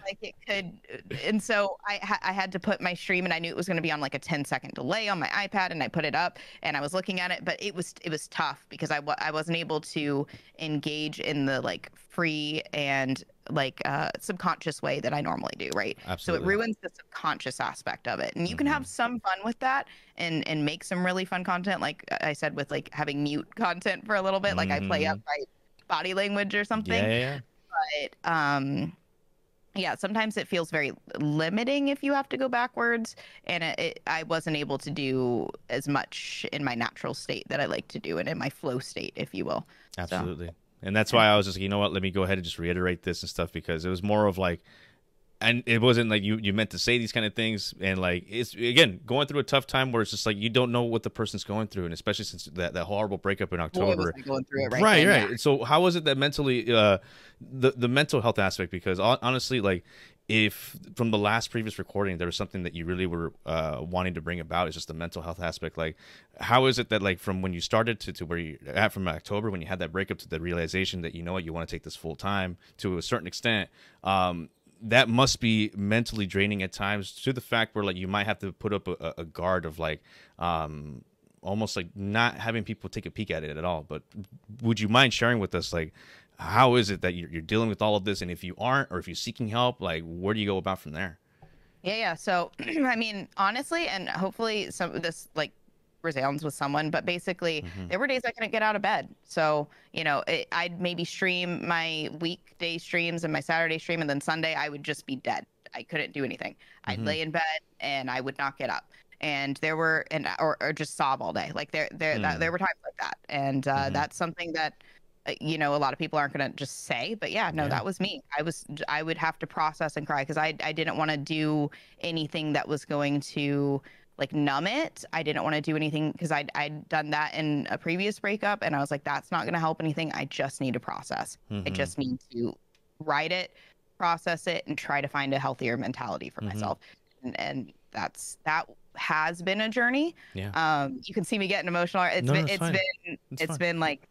like it could, and so I had to put my stream, and I knew it was going to be on like a 10-second delay on my iPad, and I put it up, and I was looking at it, but it was tough because I wasn't able to engage in the like free and like subconscious way that I normally do, right? Absolutely. So it ruins the subconscious aspect of it, and you can have some fun with that and make some really fun content, like I said, with like having mute content for a little bit, like I play up my body language or something. But yeah, sometimes it feels very limiting if you have to go backwards, and I wasn't able to do as much in my natural state that I like to do, and in my flow state, if you will. Absolutely. And that's why I was just, you know what, let me go ahead and just reiterate this and stuff, because it was more of like, and it wasn't like you meant to say these kind of things. And like, it's, again, going through a tough time where it's just like, you don't know what the person's going through. And especially since that horrible breakup in October. Going through it right. Yeah. So how was it that mentally, the mental health aspect, because honestly, like, if from the last previous recording there was something that you really were wanting to bring about, is just the mental health aspect. Like, how is it that, like, from when you started to where you at from October, when you had that breakup, to the realization that, you know what, you want to take this full time to a certain extent, that must be mentally draining at times, to the fact where like you might have to put up a guard of like almost like not having people take a peek at it at all. But would you mind sharing with us, like, how is it that you're dealing with all of this? And if you aren't, or if you're seeking help, like, where do you go about from there? Yeah. So, I mean, honestly, and hopefully some of this like resounds with someone, but basically there were days I couldn't get out of bed. So, you know, I'd maybe stream my weekday streams and my Saturday stream, and then Sunday I would just be dead. I couldn't do anything. I'd lay in bed and I would not get up. And there were, or just sob all day. Like there were times like that. And that's something that, you know, a lot of people aren't going to just say, but that was me. I would have to process and cry because I didn't want to do anything that was going to like numb it. I didn't want to do anything because I'd done that in a previous breakup, and I was like, that's not going to help anything. I just need to process. I just need to write it, process it, and try to find a healthier mentality for myself. And that has been a journey. You can see me getting emotional. It's been like,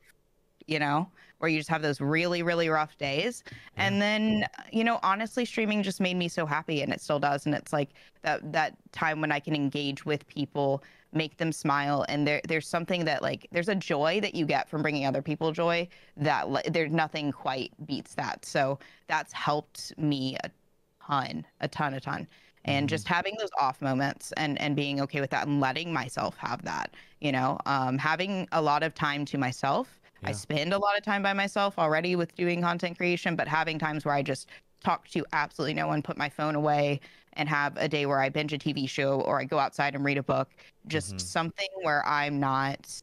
you know, where you just have those really, really rough days. And then, you know, honestly, streaming just made me so happy, and it still does. And it's like that time when I can engage with people, make them smile. And there's something that, like, there's a joy that you get from bringing other people joy that there's nothing quite beats that. So that's helped me a ton. And just having those off moments and being okay with that and letting myself have that, you know, having a lot of time to myself. I spend a lot of time by myself already with doing content creation, but having times where I just talk to absolutely no one, put my phone away, and have a day where I binge a TV show or I go outside and read a book, just something where I'm not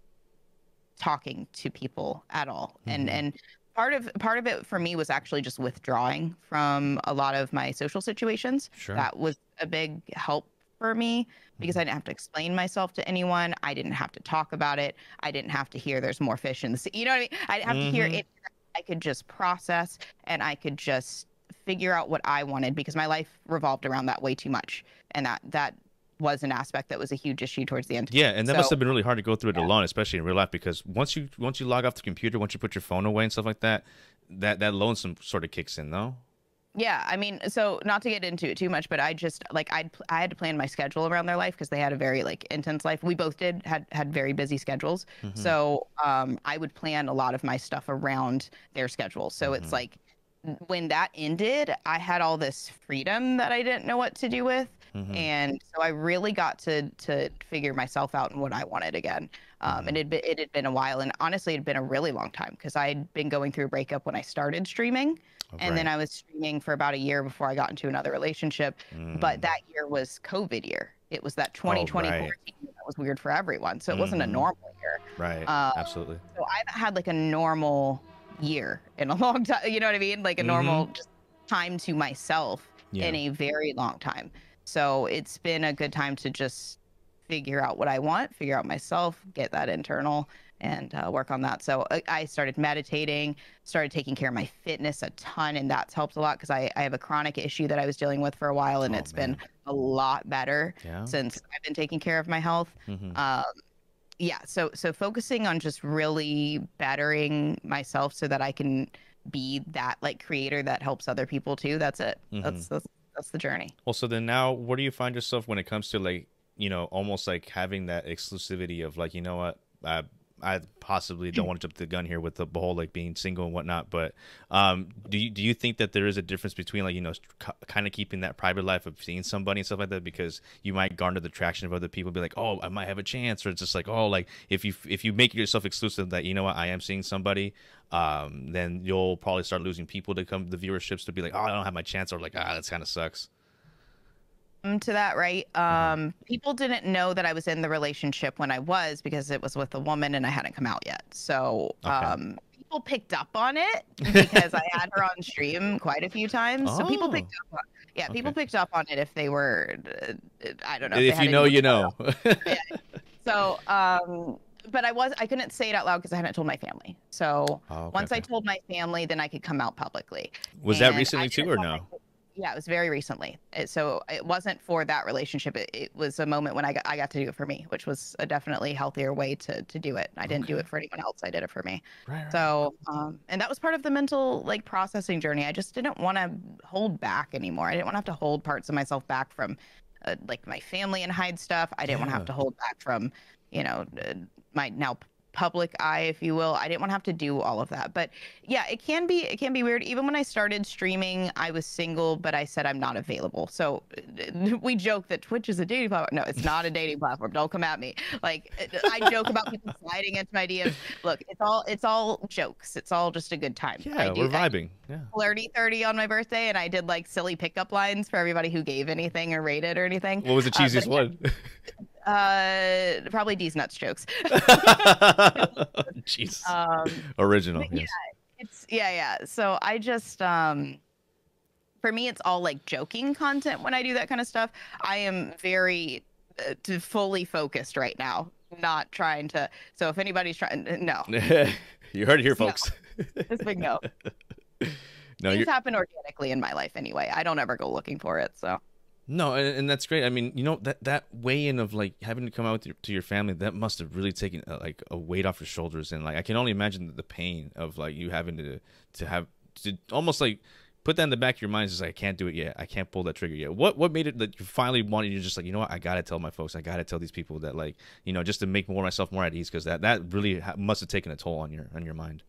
talking to people at all. And part of it for me was actually just withdrawing from a lot of my social situations. That was a big help for me because I didn't have to explain myself to anyone. I didn't have to talk about it. I didn't have to hear there's more fish in the sea. You know what I mean? I didn't have to hear it. I could just process, and I could just figure out what I wanted, because my life revolved around that way too much. And that was an aspect that was a huge issue towards the end. Yeah, and that must have been really hard to go through it alone, especially in real life, because once you log off the computer, once you put your phone away and stuff like that, that lonesome sort of kicks in, though. Yeah, I mean, so not to get into it too much, but I just like I had to plan my schedule around their life because they had a very like intense life. We both had very busy schedules, so I would plan a lot of my stuff around their schedule. So it's like when that ended, I had all this freedom that I didn't know what to do with. And so I really got to figure myself out and what I wanted again. And it had been a while, and honestly, it had been a really long time because I'd been going through a breakup when I started streaming, and then I was streaming for about a year before I got into another relationship. But that year was COVID year. It was that 2020 quarantine that was weird for everyone, so it wasn't a normal year. Right. Absolutely. So I haven't had like a normal year in a long time. You know what I mean? Like a normal just time to myself in a very long time. So it's been a good time to just figure out what I want, figure out myself, get that internal, and work on that. So I started meditating, started taking care of my fitness a ton, and that's helped a lot because I have a chronic issue that I was dealing with for a while, and it's been a lot better since I've been taking care of my health. So focusing on just really bettering myself so that I can be that like creator that helps other people too. That's it. That's the journey. Well, so then now, where do you find yourself when it comes to like, you know, almost like having that exclusivity of like, you know what, I possibly don't want to jump the gun here with the whole like being single and whatnot, but do you think that there is a difference between like, you know, kind of keeping that private life of seeing somebody and stuff like that, because you might garner the traction of other people, be like, oh, I might have a chance, or it's just like, oh, like if you make yourself exclusive that, you know what, I am seeing somebody, then you'll probably start losing people to come, the viewerships to be like, oh, I don't have my chance, or like, that kind of sucks. To that, right? People didn't know that I was in the relationship when I was, because it was with a woman and I hadn't come out yet. So people picked up on it because I had her on stream quite a few times. So people picked up on, people picked up on it if they were, I don't know. If you know, you know. So, but I couldn't say it out loud because I hadn't told my family. So once I told my family, then I could come out publicly. Was that recently too, or no? Yeah, it was very recently. So it wasn't for that relationship. It was a moment when I got to do it for me, which was a definitely healthier way to do it. I didn't do it for anyone else. I did it for me. Right. So, and that was part of the mental like processing journey. I just didn't want to hold back anymore. I didn't want to have to hold parts of myself back from like my family and hide stuff. I didn't want to have to hold back from, you know, my now public eye, if you will. I didn't want to have to do all of that. But yeah, it can be weird. Even when I started streaming, I was single, but I said I'm not available. So we joke that Twitch is a dating platform. No, it's not a dating platform. Don't come at me. Like I joke about people sliding into my DMs. Look, it's all jokes. It's all just a good time. Yeah, we're vibing. Yeah. Flirty 30 on my birthday, and I did like silly pickup lines for everybody who gave anything or rated or anything. What was the cheesiest one? Probably D's nuts jokes. Jeez. Original. Yes. Yeah, so I just for me it's all like joking content when I do that kind of stuff. I am very fully focused right now, not trying to. So if anybody's trying, no. You heard it here, folks. No. It's big no. No, things happen organically in my life anyway. I don't ever go looking for it. So. No, and that's great. I mean, you know, that weigh-in of like having to come out to your family, that must have really taken like a weight off your shoulders, and like I can only imagine the pain of like you having to have to almost like put that in the back of your mind, just like, I can't do it yet, I can't pull that trigger yet. What made it that you finally wanted, you just like, you know what, I gotta tell my folks, I gotta tell these people that, like, you know, just to make myself more at ease, because that really must have taken a toll on your mind.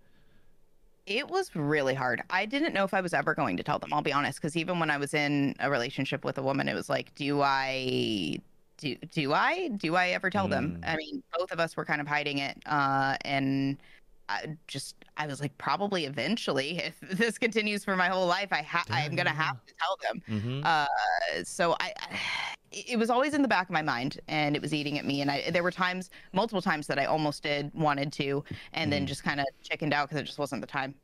It was really hard. I didn't know if I was ever going to tell them, I'll be honest, because even when I was in a relationship with a woman, it was like, do I ever tell them? I mean, both of us were kind of hiding it, and I was like, probably eventually, if this continues for my whole life, I'm gonna have to tell them. So it was always in the back of my mind, and it was eating at me. And there were multiple times that I almost wanted to, and then just kind of chickened out because it just wasn't the time.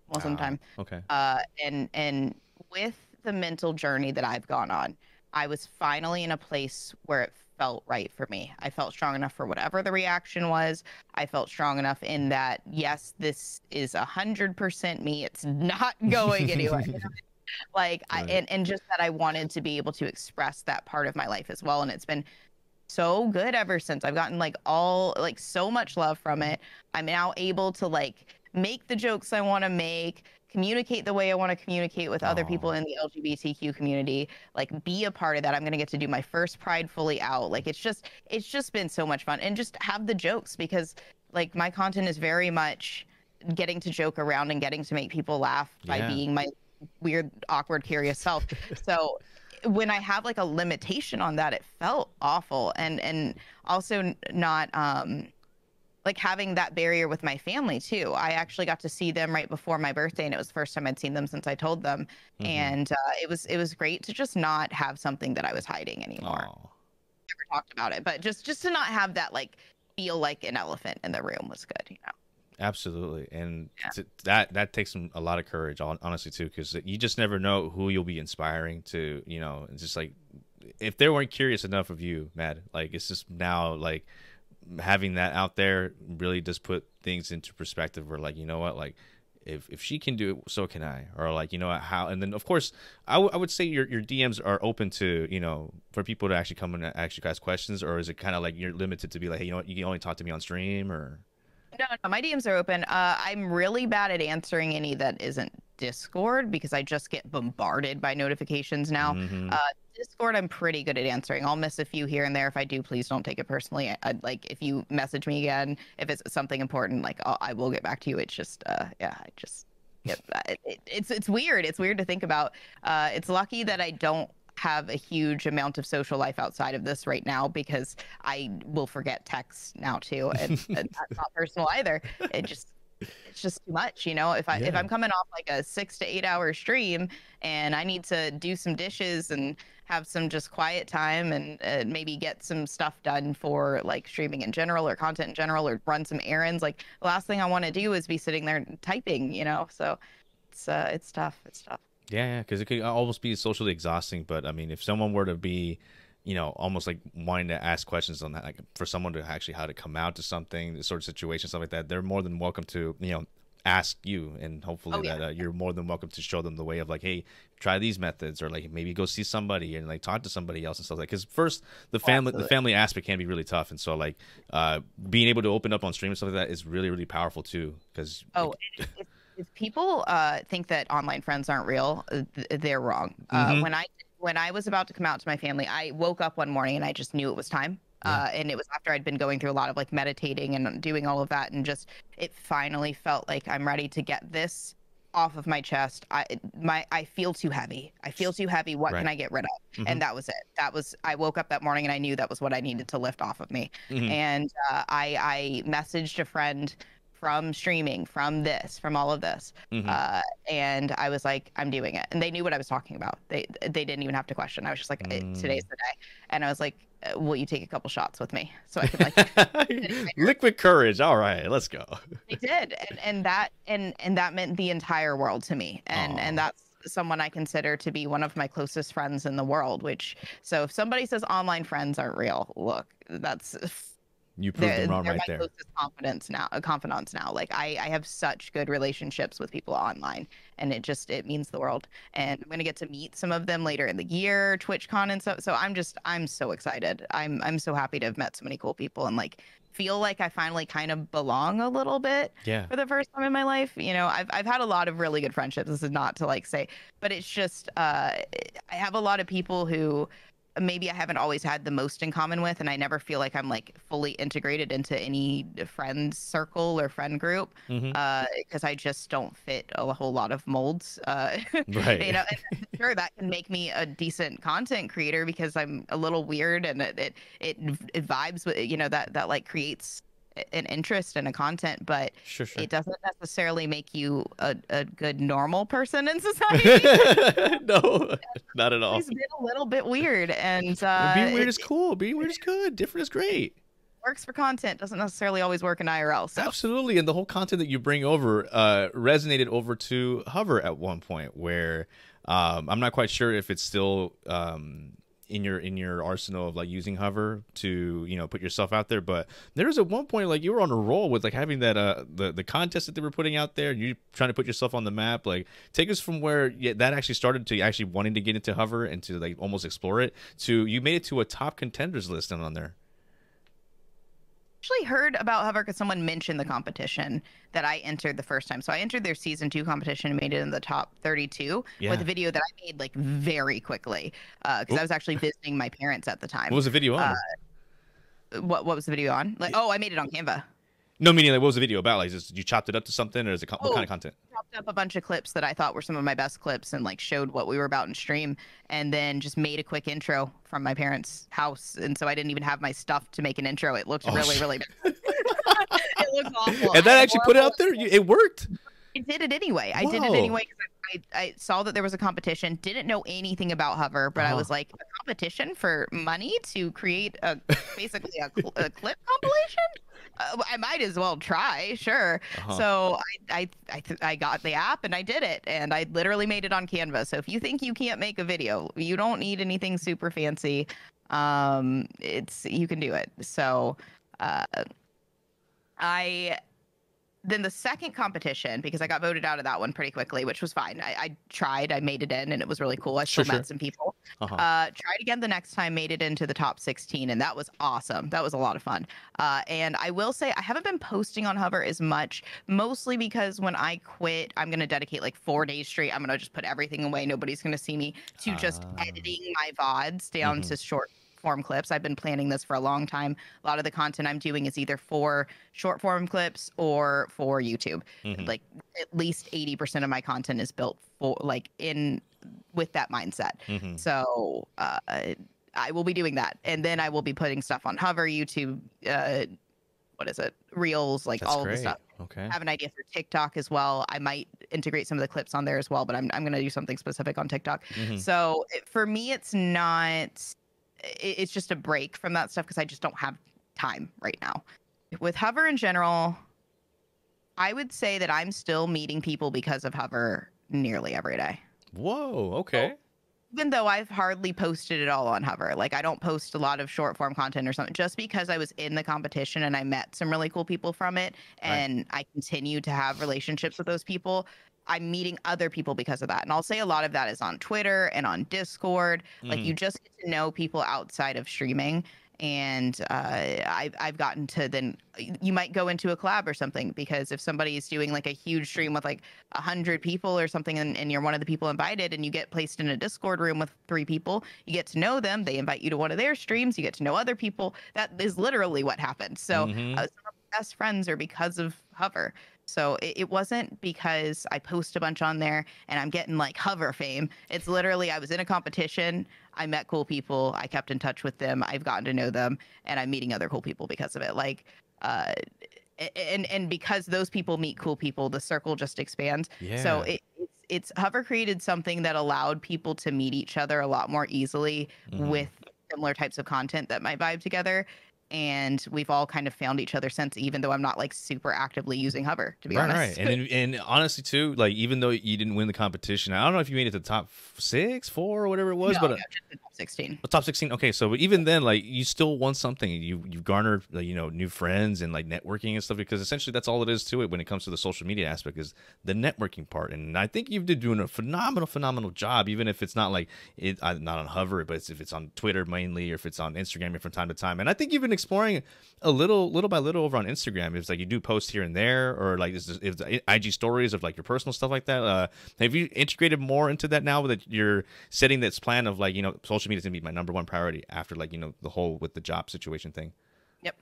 Okay. And with the mental journey that I've gone on, I was finally in a place where it felt right for me. I felt strong enough for whatever the reaction was. I felt strong enough in that, yes, this is 100% me. It's not going anywhere. You know? Like, right. and just that I wanted to be able to express that part of my life as well. And it's been so good ever since. I've gotten so much love from it. I'm now able to like make the jokes I want to make, communicate the way I want to communicate with other people in the LGBTQ community, like be a part of that. I'm going to get to do my first Pride fully out. Like, it's just been so much fun, and just have the jokes, because like my content is very much getting to joke around and getting to make people laugh by being my weird, awkward, curious self. So when I have like a limitation on that, it felt awful. And also not like having that barrier with my family too. I actually got to see them right before my birthday, and it was the first time I'd seen them since I told them. And it was great to just not have something that I was hiding anymore. Never talked about it, but just to not have that like feel like an elephant in the room was good, you know. Absolutely. And that takes a lot of courage, honestly, too, because you just never know who you'll be inspiring to, you know. It's just like, if they weren't curious enough of you, Mad, like, it's just now like having that out there really does put things into perspective, where like, you know what, like if she can do it, so can I. Or like, you know, how. And then of course I would say your DMs are open to, you know, for people to actually come and ask you guys questions, or is it kind of like you're limited to be like, hey, you know what, you can only talk to me on stream? Or no, my DMs are open. I'm really bad at answering any that isn't Discord, because I just get bombarded by notifications now. Discord, I'm pretty good at answering. I'll miss a few here and there. If I do, please don't take it personally. Like, if you message me again, if it's something important, like, I will get back to you. It's just, yeah, I just get that. It's weird. It's weird to think about. It's lucky that I don't have a huge amount of social life outside of this right now, because I will forget texts now too, and that's not personal either. It's just too much, you know. If I'm coming off like a 6 to 8 hour stream and I need to do some dishes and have some just quiet time, and maybe get some stuff done for like streaming in general or content in general, or run some errands, like the last thing I want to do is be sitting there typing, you know. So it's tough. Yeah, because it could almost be socially exhausting. But I mean, if someone were to be, you know, almost like wanting to ask questions on that, like for someone to actually how to come out to something, this sort of situation, something like that, they're more than welcome to, you know, ask you, and hopefully you're more than welcome to show them the way of like, hey, try these methods, or like maybe go see somebody and like talk to somebody else and stuff like. Because first, the family aspect can be really tough, and so like being able to open up on stream and stuff like that is really, really powerful too. Because if people think that online friends aren't real, they're wrong. When I was about to come out to my family, I woke up one morning and I just knew it was time. And it was after I'd been going through a lot of like meditating and doing all of that, and just it finally felt like I'm ready to get this off of my chest. I feel too heavy. What can I get rid of? And that was it. I woke up that morning and I knew that was what I needed to lift off of me. And I messaged a friend from streaming, from all of this. And I was like, I'm doing it. And they knew what I was talking about. They didn't even have to question. I was just like, today's the day. And I was like, will you take a couple shots with me? So I could like liquid courage. All right, let's go. They did. And that meant the entire world to me. And that's someone I consider to be one of my closest friends in the world, so if somebody says online friends aren't real, look, you proved them wrong right there. They're my closest confidants now. Like I have such good relationships with people online, and it means the world. And I'm gonna get to meet some of them later in the year, TwitchCon and so I'm so excited. I'm so happy to have met so many cool people, and like feel like I finally kind of belong a little bit for the first time in my life. You know, I've had a lot of really good friendships. This is not to like say, but it's just I have a lot of people who maybe I haven't always had the most in common with, and I never feel like I'm like fully integrated into any friend circle or friend group, because I just don't fit a whole lot of molds. Right. You know, and sure, that can make me a decent content creator because I'm a little weird, and it vibes with, you know, that like creates an interest in a content, but it doesn't necessarily make you a good normal person in society. No, not at all. It's been a little bit weird, and being weird is cool. Being weird is good. Different is great. Works for content, doesn't necessarily always work in IRL. So. Absolutely, and the whole content that you bring over resonated over to Hover at one point, where I'm not quite sure if it's still in your arsenal of like using Hover to, you know, put yourself out there, but there was at one point like you were on a roll with like having that the contest that they were putting out there, and you trying to put yourself on the map. Like, take us from where that actually started to actually wanting to get into Hover and to like almost explore it, to you made it to a top contenders list on there. Actually heard about Hover because someone mentioned the competition that I entered the first time. So I entered their season 2 competition and made it in the top 32 with a video that I made like very quickly, because I was actually visiting my parents at the time. What was the video on? What was the video on? Like, I made it on Canva. No, meaning like what was the video about? Like, you chopped it up to something, or is it what kind of content? Chopped up a bunch of clips that I thought were some of my best clips, and like showed what we were about in stream, and then just made a quick intro from my parents' house, and so I didn't even have my stuff to make an intro. It looked really bad. It looked awful. And that actually put it out there. It worked. I did it anyway. I did it anyway because I saw that there was a competition. Didn't know anything about Hover, but I was like, a competition for money to create basically a clip compilation. I might as well try, sure. So I got the app and I did it, and I literally made it on Canva. So if you think you can't make a video, you don't need anything super fancy. You can do it. So then the second competition, because I got voted out of that one pretty quickly, which was fine. I tried, I made it in, and it was really cool. I still met some people. Tried again the next time, made it into the top 16, and that was awesome. That was a lot of fun. And I will say I haven't been posting on Hover as much, mostly because when I quit, I'm going to dedicate like 4 days straight. I'm going to just put everything away. Nobody's going to see me, to just editing my VODs down to short form clips. I've been planning this for a long time. A lot of the content I'm doing is either for short form clips or for YouTube. Like at least 80% of my content is built for with that mindset. So I will be doing that, and then I will be putting stuff on Hover, YouTube, Reels, like all of the stuff. I have an idea for TikTok as well. I might integrate some of the clips on there as well, but I'm going to do something specific on TikTok. So for me, it's just a break from that stuff because I just don't have time right now. With Hover in general, I would say that I'm still meeting people because of Hover nearly every day. Whoa, okay. So, even though I've hardly posted it all on Hover, like I don't post a lot of short form content or something, just because I was in the competition and I met some really cool people from it, and I continue to have relationships with those people. I'm meeting other people because of that. And I'll say a lot of that is on Twitter and on Discord. Like you just get to know people outside of streaming. And I've gotten to then you might go into a collab or something, because if somebody is doing like a huge stream with like 100 people or something, and you're one of the people invited, and you get placed in a Discord room with 3 people, you get to know them. They invite you to one of their streams. You get to know other people. That is literally what happened. So some of my best friends are because of Hover. So it wasn't because I post a bunch on there and I'm getting like Hover fame. It's literally, I was in a competition. I met cool people. I kept in touch with them. I've gotten to know them, and I'm meeting other cool people because of it. Like, and because those people meet cool people, the circle just expands. Yeah. So it's Hover created something that allowed people to meet each other a lot more easily with similar types of content that might vibe together. And we've all kind of found each other since, even though I'm not like super actively using Hover, to be honest. Right. And honestly too, like even though you didn't win the competition, I don't know if you made it to the top 6, 4, or whatever it was, but just the top 16. Top 16. Okay, so even then, like you still won something. You've garnered new friends and like networking and stuff, because essentially that's all it is to it when it comes to the social media aspect, is the networking part. And I think you've been doing a phenomenal job, even if it's not like not on Hover, but if it's on Twitter mainly, or if it's on Instagram from time to time. And I think you've been exploring a little by little over on Instagram. It's like you do post here and there, or like it's IG stories of like your personal stuff like that. Have you integrated more into that now that you're setting this plan of like, social media is gonna be my #1 priority after like, the whole with the job situation thing? Yep.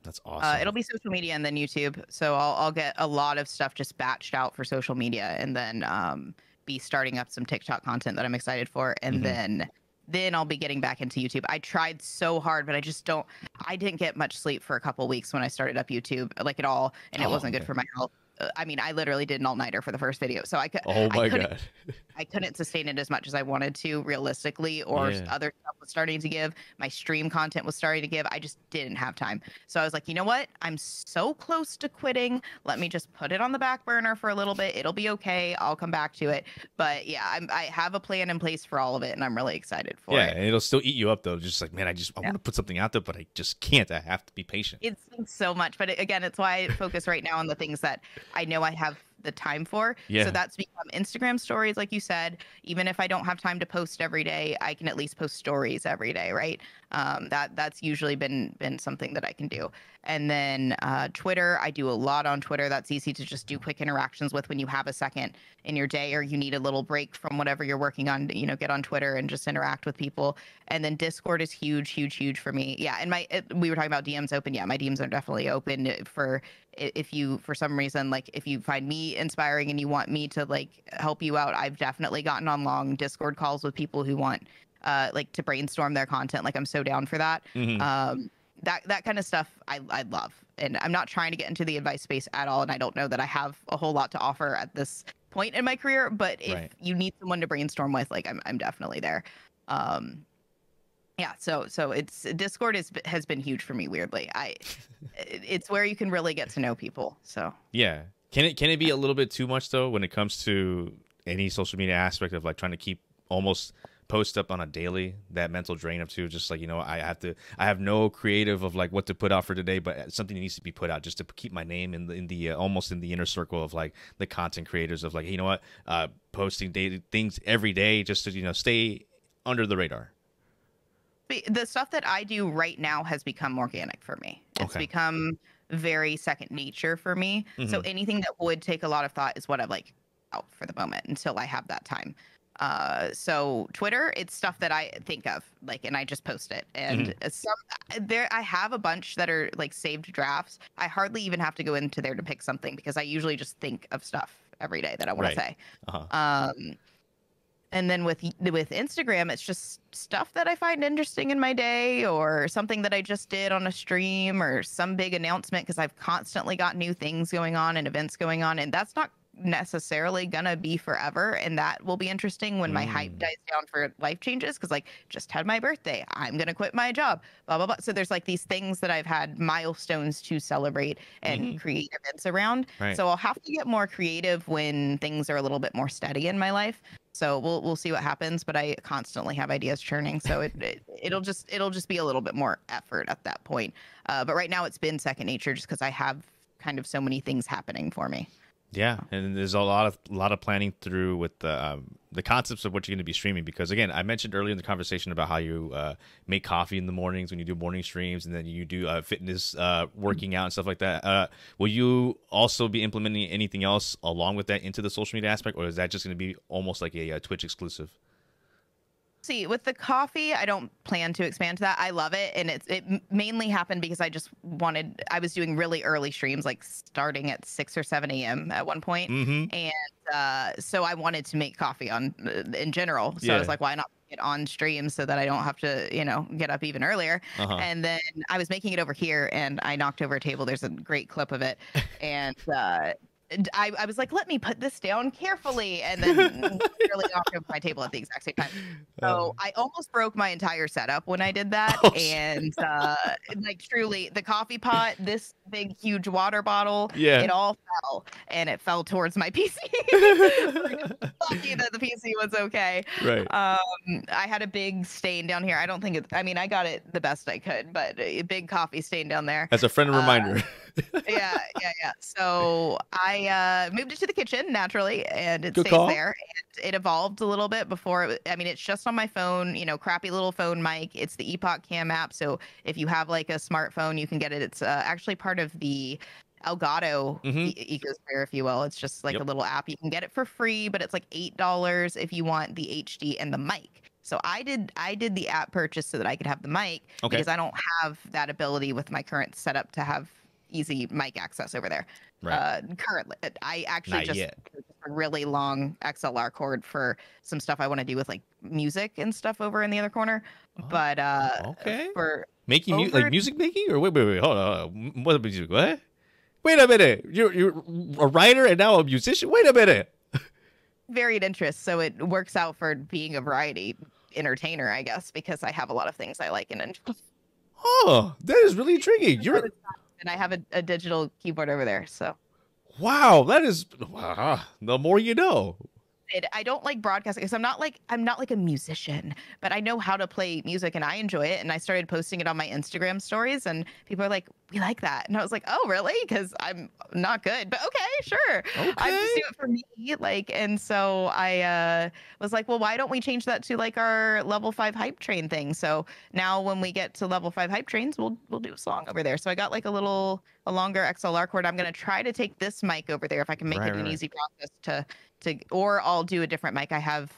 That's awesome. It'll be social media and then YouTube. So I'll get a lot of stuff just batched out for social media, and then be starting up some TikTok content that I'm excited for, and then I'll be getting back into YouTube. I tried so hard, but I didn't get much sleep for a couple of weeks when I started up YouTube, like at all, and it wasn't good for my health. I mean, I literally did an all-nighter for the first video, so I couldn't sustain it as much as I wanted to realistically, or other stuff was starting to give. My stream content was starting to give. I just didn't have time. So I was like, you know what? I'm so close to quitting. Let me just put it on the back burner for a little bit. It'll be okay. I'll come back to it. But yeah, I have a plan in place for all of it, and I'm really excited for it. Yeah, and it'll still eat you up though. Just like, man, I want to put something out there, but I just can't. I have to be patient. It's so much, but again, it's why I focus right now on the things that I know I have the time for. Yeah. So that's become Instagram stories, like you said. Even if I don't have time to post every day, I can at least post stories every day, right? That's usually been something that I can do. And then Twitter, I do a lot on Twitter. That's easy to just do quick interactions with when you have a second in your day or you need a little break from whatever you're working on. You know, get on Twitter and just interact with people. And then Discord is huge, huge, huge for me. Yeah, and we were talking about DMs open. Yeah, my DMs are definitely open for if you, for some reason, like if you find me inspiring and you want me to like help you out. I've definitely gotten on long Discord calls with people who want like to brainstorm their content. Like I'm so down for that. That kind of stuff I love. And I'm not trying to get into the advice space at all. And I don't know that I have a whole lot to offer at this point in my career, but if you need someone to brainstorm with, like I'm definitely there. Yeah, so it's Discord has been huge for me, weirdly. It's where you can really get to know people. So yeah, can it be a little bit too much though when it comes to any social media aspect of like trying to keep almost post up on a daily, that mental drain of too, just like, you know, I have no creative of like what to put out for today, but something needs to be put out just to keep my name in the almost in the inner circle of like the content creators of like, hey, you know what, posting daily things every day just to, you know, stay under the radar. The stuff that I do right now has become organic for me. It's become very second nature for me. So anything that would take a lot of thought is what I'm like out for the moment until I have that time. So Twitter, it's stuff that I think of, like, and I just post it. And I have a bunch that are like saved drafts. I hardly even have to go into there to pick something because I usually just think of stuff every day that I want to say. And then with Instagram, it's just stuff that I find interesting in my day or something that I just did on a stream or some big announcement because I've constantly got new things going on and events going on. And that's not necessarily gonna be forever, and that will be interesting when my hype dies down for life changes, because like just had my birthday, I'm gonna quit my job, blah blah blah. So there's like these things that I've had milestones to celebrate and create events around. So I'll have to get more creative when things are a little bit more steady in my life. So we'll see what happens, but I constantly have ideas churning, so it'll just be a little bit more effort at that point. But right now it's been second nature just because I have kind of so many things happening for me. Yeah, and there's a lot of planning through with the concepts of what you're going to be streaming, because again, I mentioned earlier in the conversation about how you make coffee in the mornings when you do morning streams, and then you do fitness, working out and stuff like that. Will you also be implementing anything else along with that into the social media aspect, or is that just going to be almost like a Twitch exclusive? See, with the coffee, I don't plan to expand to that. I love it, and it mainly happened because I was doing really early streams, like starting at 6 or 7 a.m. at one point, and so I wanted to make coffee in general. So I was like, why not get on stream so that I don't have to, you know, get up even earlier? And then I was making it over here, and I knocked over a table. There's a great clip of it, and I was like, let me put this down carefully, and then literally knocked over my table at the exact same time. So I almost broke my entire setup when I did that. And like truly, the coffee pot, this big huge water bottle, it all fell, and it fell towards my PC. Lucky that the PC was okay. I had a big stain down here. I don't think I got it the best I could, but a big coffee stain down there. As a friend reminder. Yeah. So I moved it to the kitchen naturally, and it stays there. And it evolved a little bit before. It's just on my phone, you know, crappy little phone mic. It's the Epoch Cam app. So if you have like a smartphone, you can get it. It's actually part of the Elgato ecosphere, if you will. It's just like a little app. You can get it for free, but it's like $8 if you want the HD and the mic. So I did the app purchase so that I could have the mic, because I don't have that ability with my current setup to have easy mic access over there. Currently, I actually just a really long XLR cord for some stuff I want to do with like music and stuff over in the other corner. But for making like music making, or wait, hold on, what music? What? Wait a minute, you're a writer and now a musician. Wait a minute. Varied interests, so it works out for being a variety entertainer, I guess, because I have a lot of things I like and enjoy. Oh, that is really intriguing. And I have a digital keyboard over there, so. Wow, that is the more you know. I don't like broadcasting because I'm not like a musician, but I know how to play music and I enjoy it. And I started posting it on my Instagram stories, and people are like, we like that. And I was like, oh, really? Because I'm not good, but okay, sure. Okay. I just do it for me. Like, and so I was like, well, why don't we change that to like our level 5 hype train thing? So now when we get to level 5 hype trains, we'll do a song over there. So I got like a longer XLR cord. I'm gonna try to take this mic over there if I can make it an easy process or I'll do a different mic. I have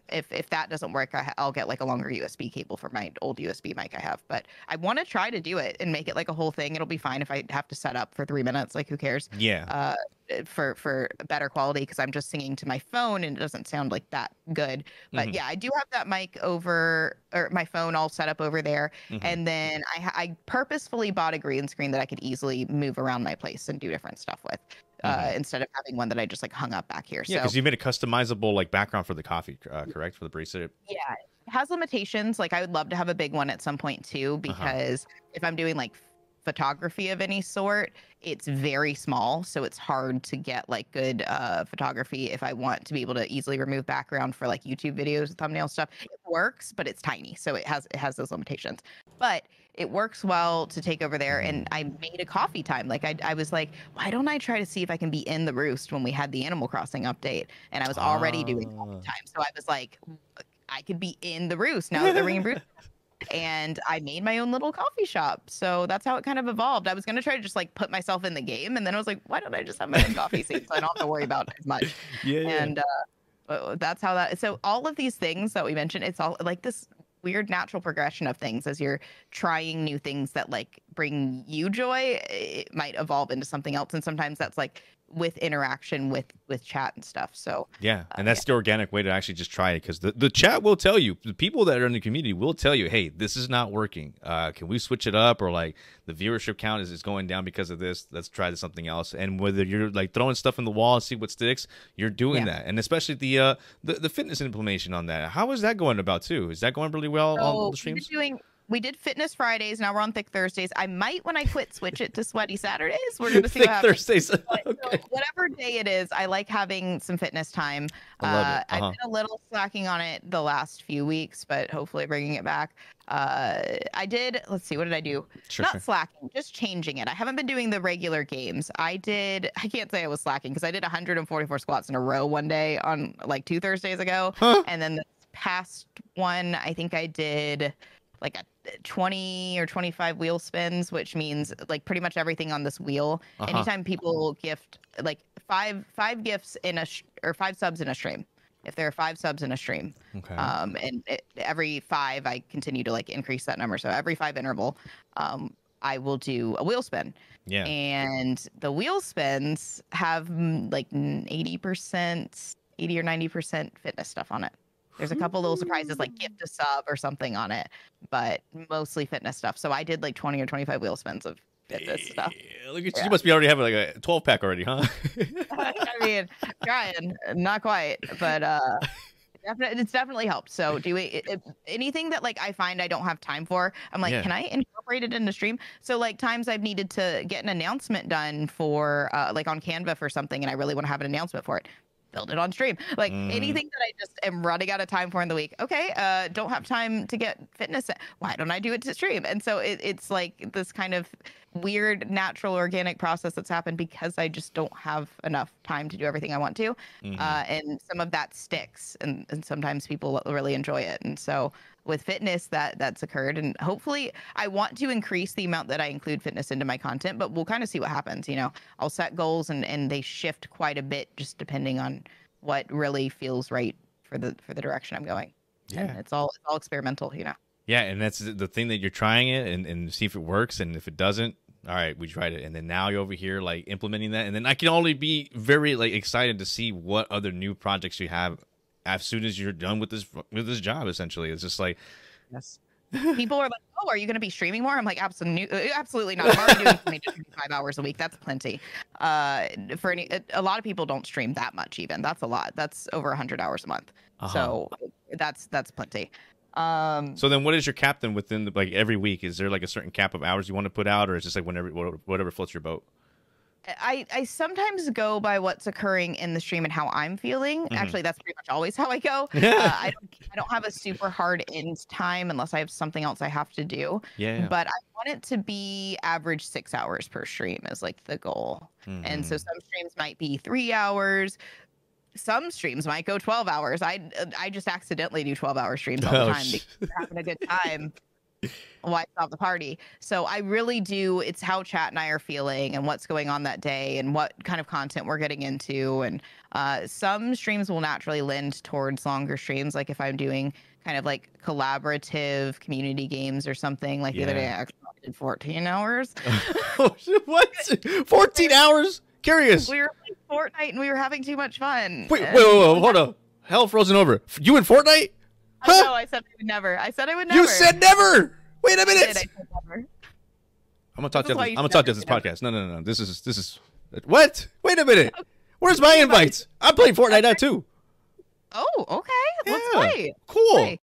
if that doesn't work, I'll get like a longer USB cable for my old USB mic I have. But I want to try to do it and make it like a whole thing. It'll be fine if I have to set up for 3 minutes. Like, who cares? Yeah. For better quality, because I'm just singing to my phone and it doesn't sound like that good. But yeah, I do have that mic over, or my phone all set up over there. And then I purposefully bought a green screen that I could easily move around my place and do different stuff with. Instead of having one that I just like hung up back here. Yeah, because you made a customizable like background for the coffee, correct? For the barista. Yeah, it has limitations. Like, I would love to have a big one at some point too, because if I'm doing like photography of any sort, it's very small, so it's hard to get like good photography. If I want to be able to easily remove background for like YouTube videos, thumbnail stuff, it works, but it's tiny, so it has those limitations. But it works well to take over there. And I made a coffee time. Like, I was like, why don't I try to see if I can be in the roost when we had the Animal Crossing update? And I was already doing coffee time, so I was like, I could be in the roost now that they're bringing roost. And I made my own little coffee shop. So that's how it kind of evolved. I was going to try to just like put myself in the game. And then I was like, why don't I just have my own coffee scene so I don't have to worry about it as much? And that's how that. So all of these things that we mentioned, it's all like this weird natural progression of things as you're trying new things that like bring you joy. It might evolve into something else. And sometimes that's like with interaction with chat and stuff. So yeah, and that's the organic way to actually just try it, because the chat will tell you, the people that are in the community will tell you, hey, this is not working, can we switch it up, or like the viewership count is going down because of this, let's try something else. And whether you're like throwing stuff in the wall and see what sticks, you're doing that. And especially the fitness implementation on that, how is that going about too? Is that going really well on the streams? We did Fitness Fridays. Now we're on Thick Thursdays. I might, when I quit, switch it to Sweaty Saturdays. We're going to see what happens. Thick Thursdays. Okay. So whatever day it is, I like having some fitness time. I love it. I've been a little slacking on it the last few weeks, but hopefully bringing it back. I did, let's see, what did I do? Not slacking, just changing it. I haven't been doing the regular games. I can't say I was slacking, because I did 144 squats in a row one day on like 2 Thursdays ago. And then the past one, I think I did like a 20 or 25 wheel spins, which means like pretty much everything on this wheel. Anytime people gift like five gifts in or 5 subs in a stream, if there are 5 subs in a stream, and every 5 I continue to like increase that number, so every 5 interval I will do a wheel spin. And the wheel spins have like 80 or 90% fitness stuff on it. There's a couple little surprises like gift a sub or something on it, but mostly fitness stuff. So I did like 20 or 25 wheel spins of fitness stuff. Look at you. You must be already having like a 12-pack already, huh? I mean, trying, not quite, but it's definitely helped. So anything that like I find I don't have time for, I'm like, can I incorporate it in the stream? So like times I've needed to get an announcement done for like on Canva for something, and I really want to have an announcement for it, build it on stream. Like anything that I just am running out of time for in the week. Okay, don't have time to get fitness. Why don't I do it to stream? And so it's like this kind of weird, natural, organic process that's happened because I just don't have enough time to do everything I want to. And some of that sticks, and sometimes people really enjoy it. And so with fitness, that's occurred, and hopefully I want to increase the amount that I include fitness into my content, but we'll kind of see what happens. You know, I'll set goals and they shift quite a bit just depending on what really feels right for the direction I'm going. And it's all experimental, you know. Yeah, and that's the thing, that you're trying it and see if it works, and if it doesn't, all right, we tried it, and then now you're over here like implementing that, and then I can only be very like excited to see what other new projects you have as soon as you're done with this job. Essentially, it's just like, people are like, oh, are you going to be streaming more? I'm like, absolutely not. I'm already doing 20 to 25 hours a week. That's plenty. For a lot of people don't stream that much. Even that's a lot. That's over 100 hours a month. So that's plenty. So then what is your cap then within like every week? Is there like a certain cap of hours you want to put out, or is it just like whatever floats your boat? I sometimes go by what's occurring in the stream and how I'm feeling. Actually, that's pretty much always how I go. I don't have a super hard end time unless I have something else I have to do. Yeah. But I want it to be average 6 hours per stream is like the goal. And so some streams might be 3 hours. Some streams might go 12 hours. I just accidentally do 12-hour streams all the time because we're having a good time. Why stop the party? So I really do. It's how chat and I are feeling and what's going on that day and what kind of content we're getting into. And some streams will naturally lend towards longer streams. Like if I'm doing kind of like collaborative community games or something. Like the other day, I actually did 14 hours. What? 14 hours? Curious. We were playing Fortnite and we were having too much fun. Wait, hold on. Hell frozen over. You in Fortnite? Huh? No, I said I would never. I said I would never. You said never. Wait a minute. I said never. I'm gonna talk to this podcast. No. This is what? Wait a minute. Where's my invites? I'm playing Fortnite now too. Oh, okay. Let's play. Cool. Play.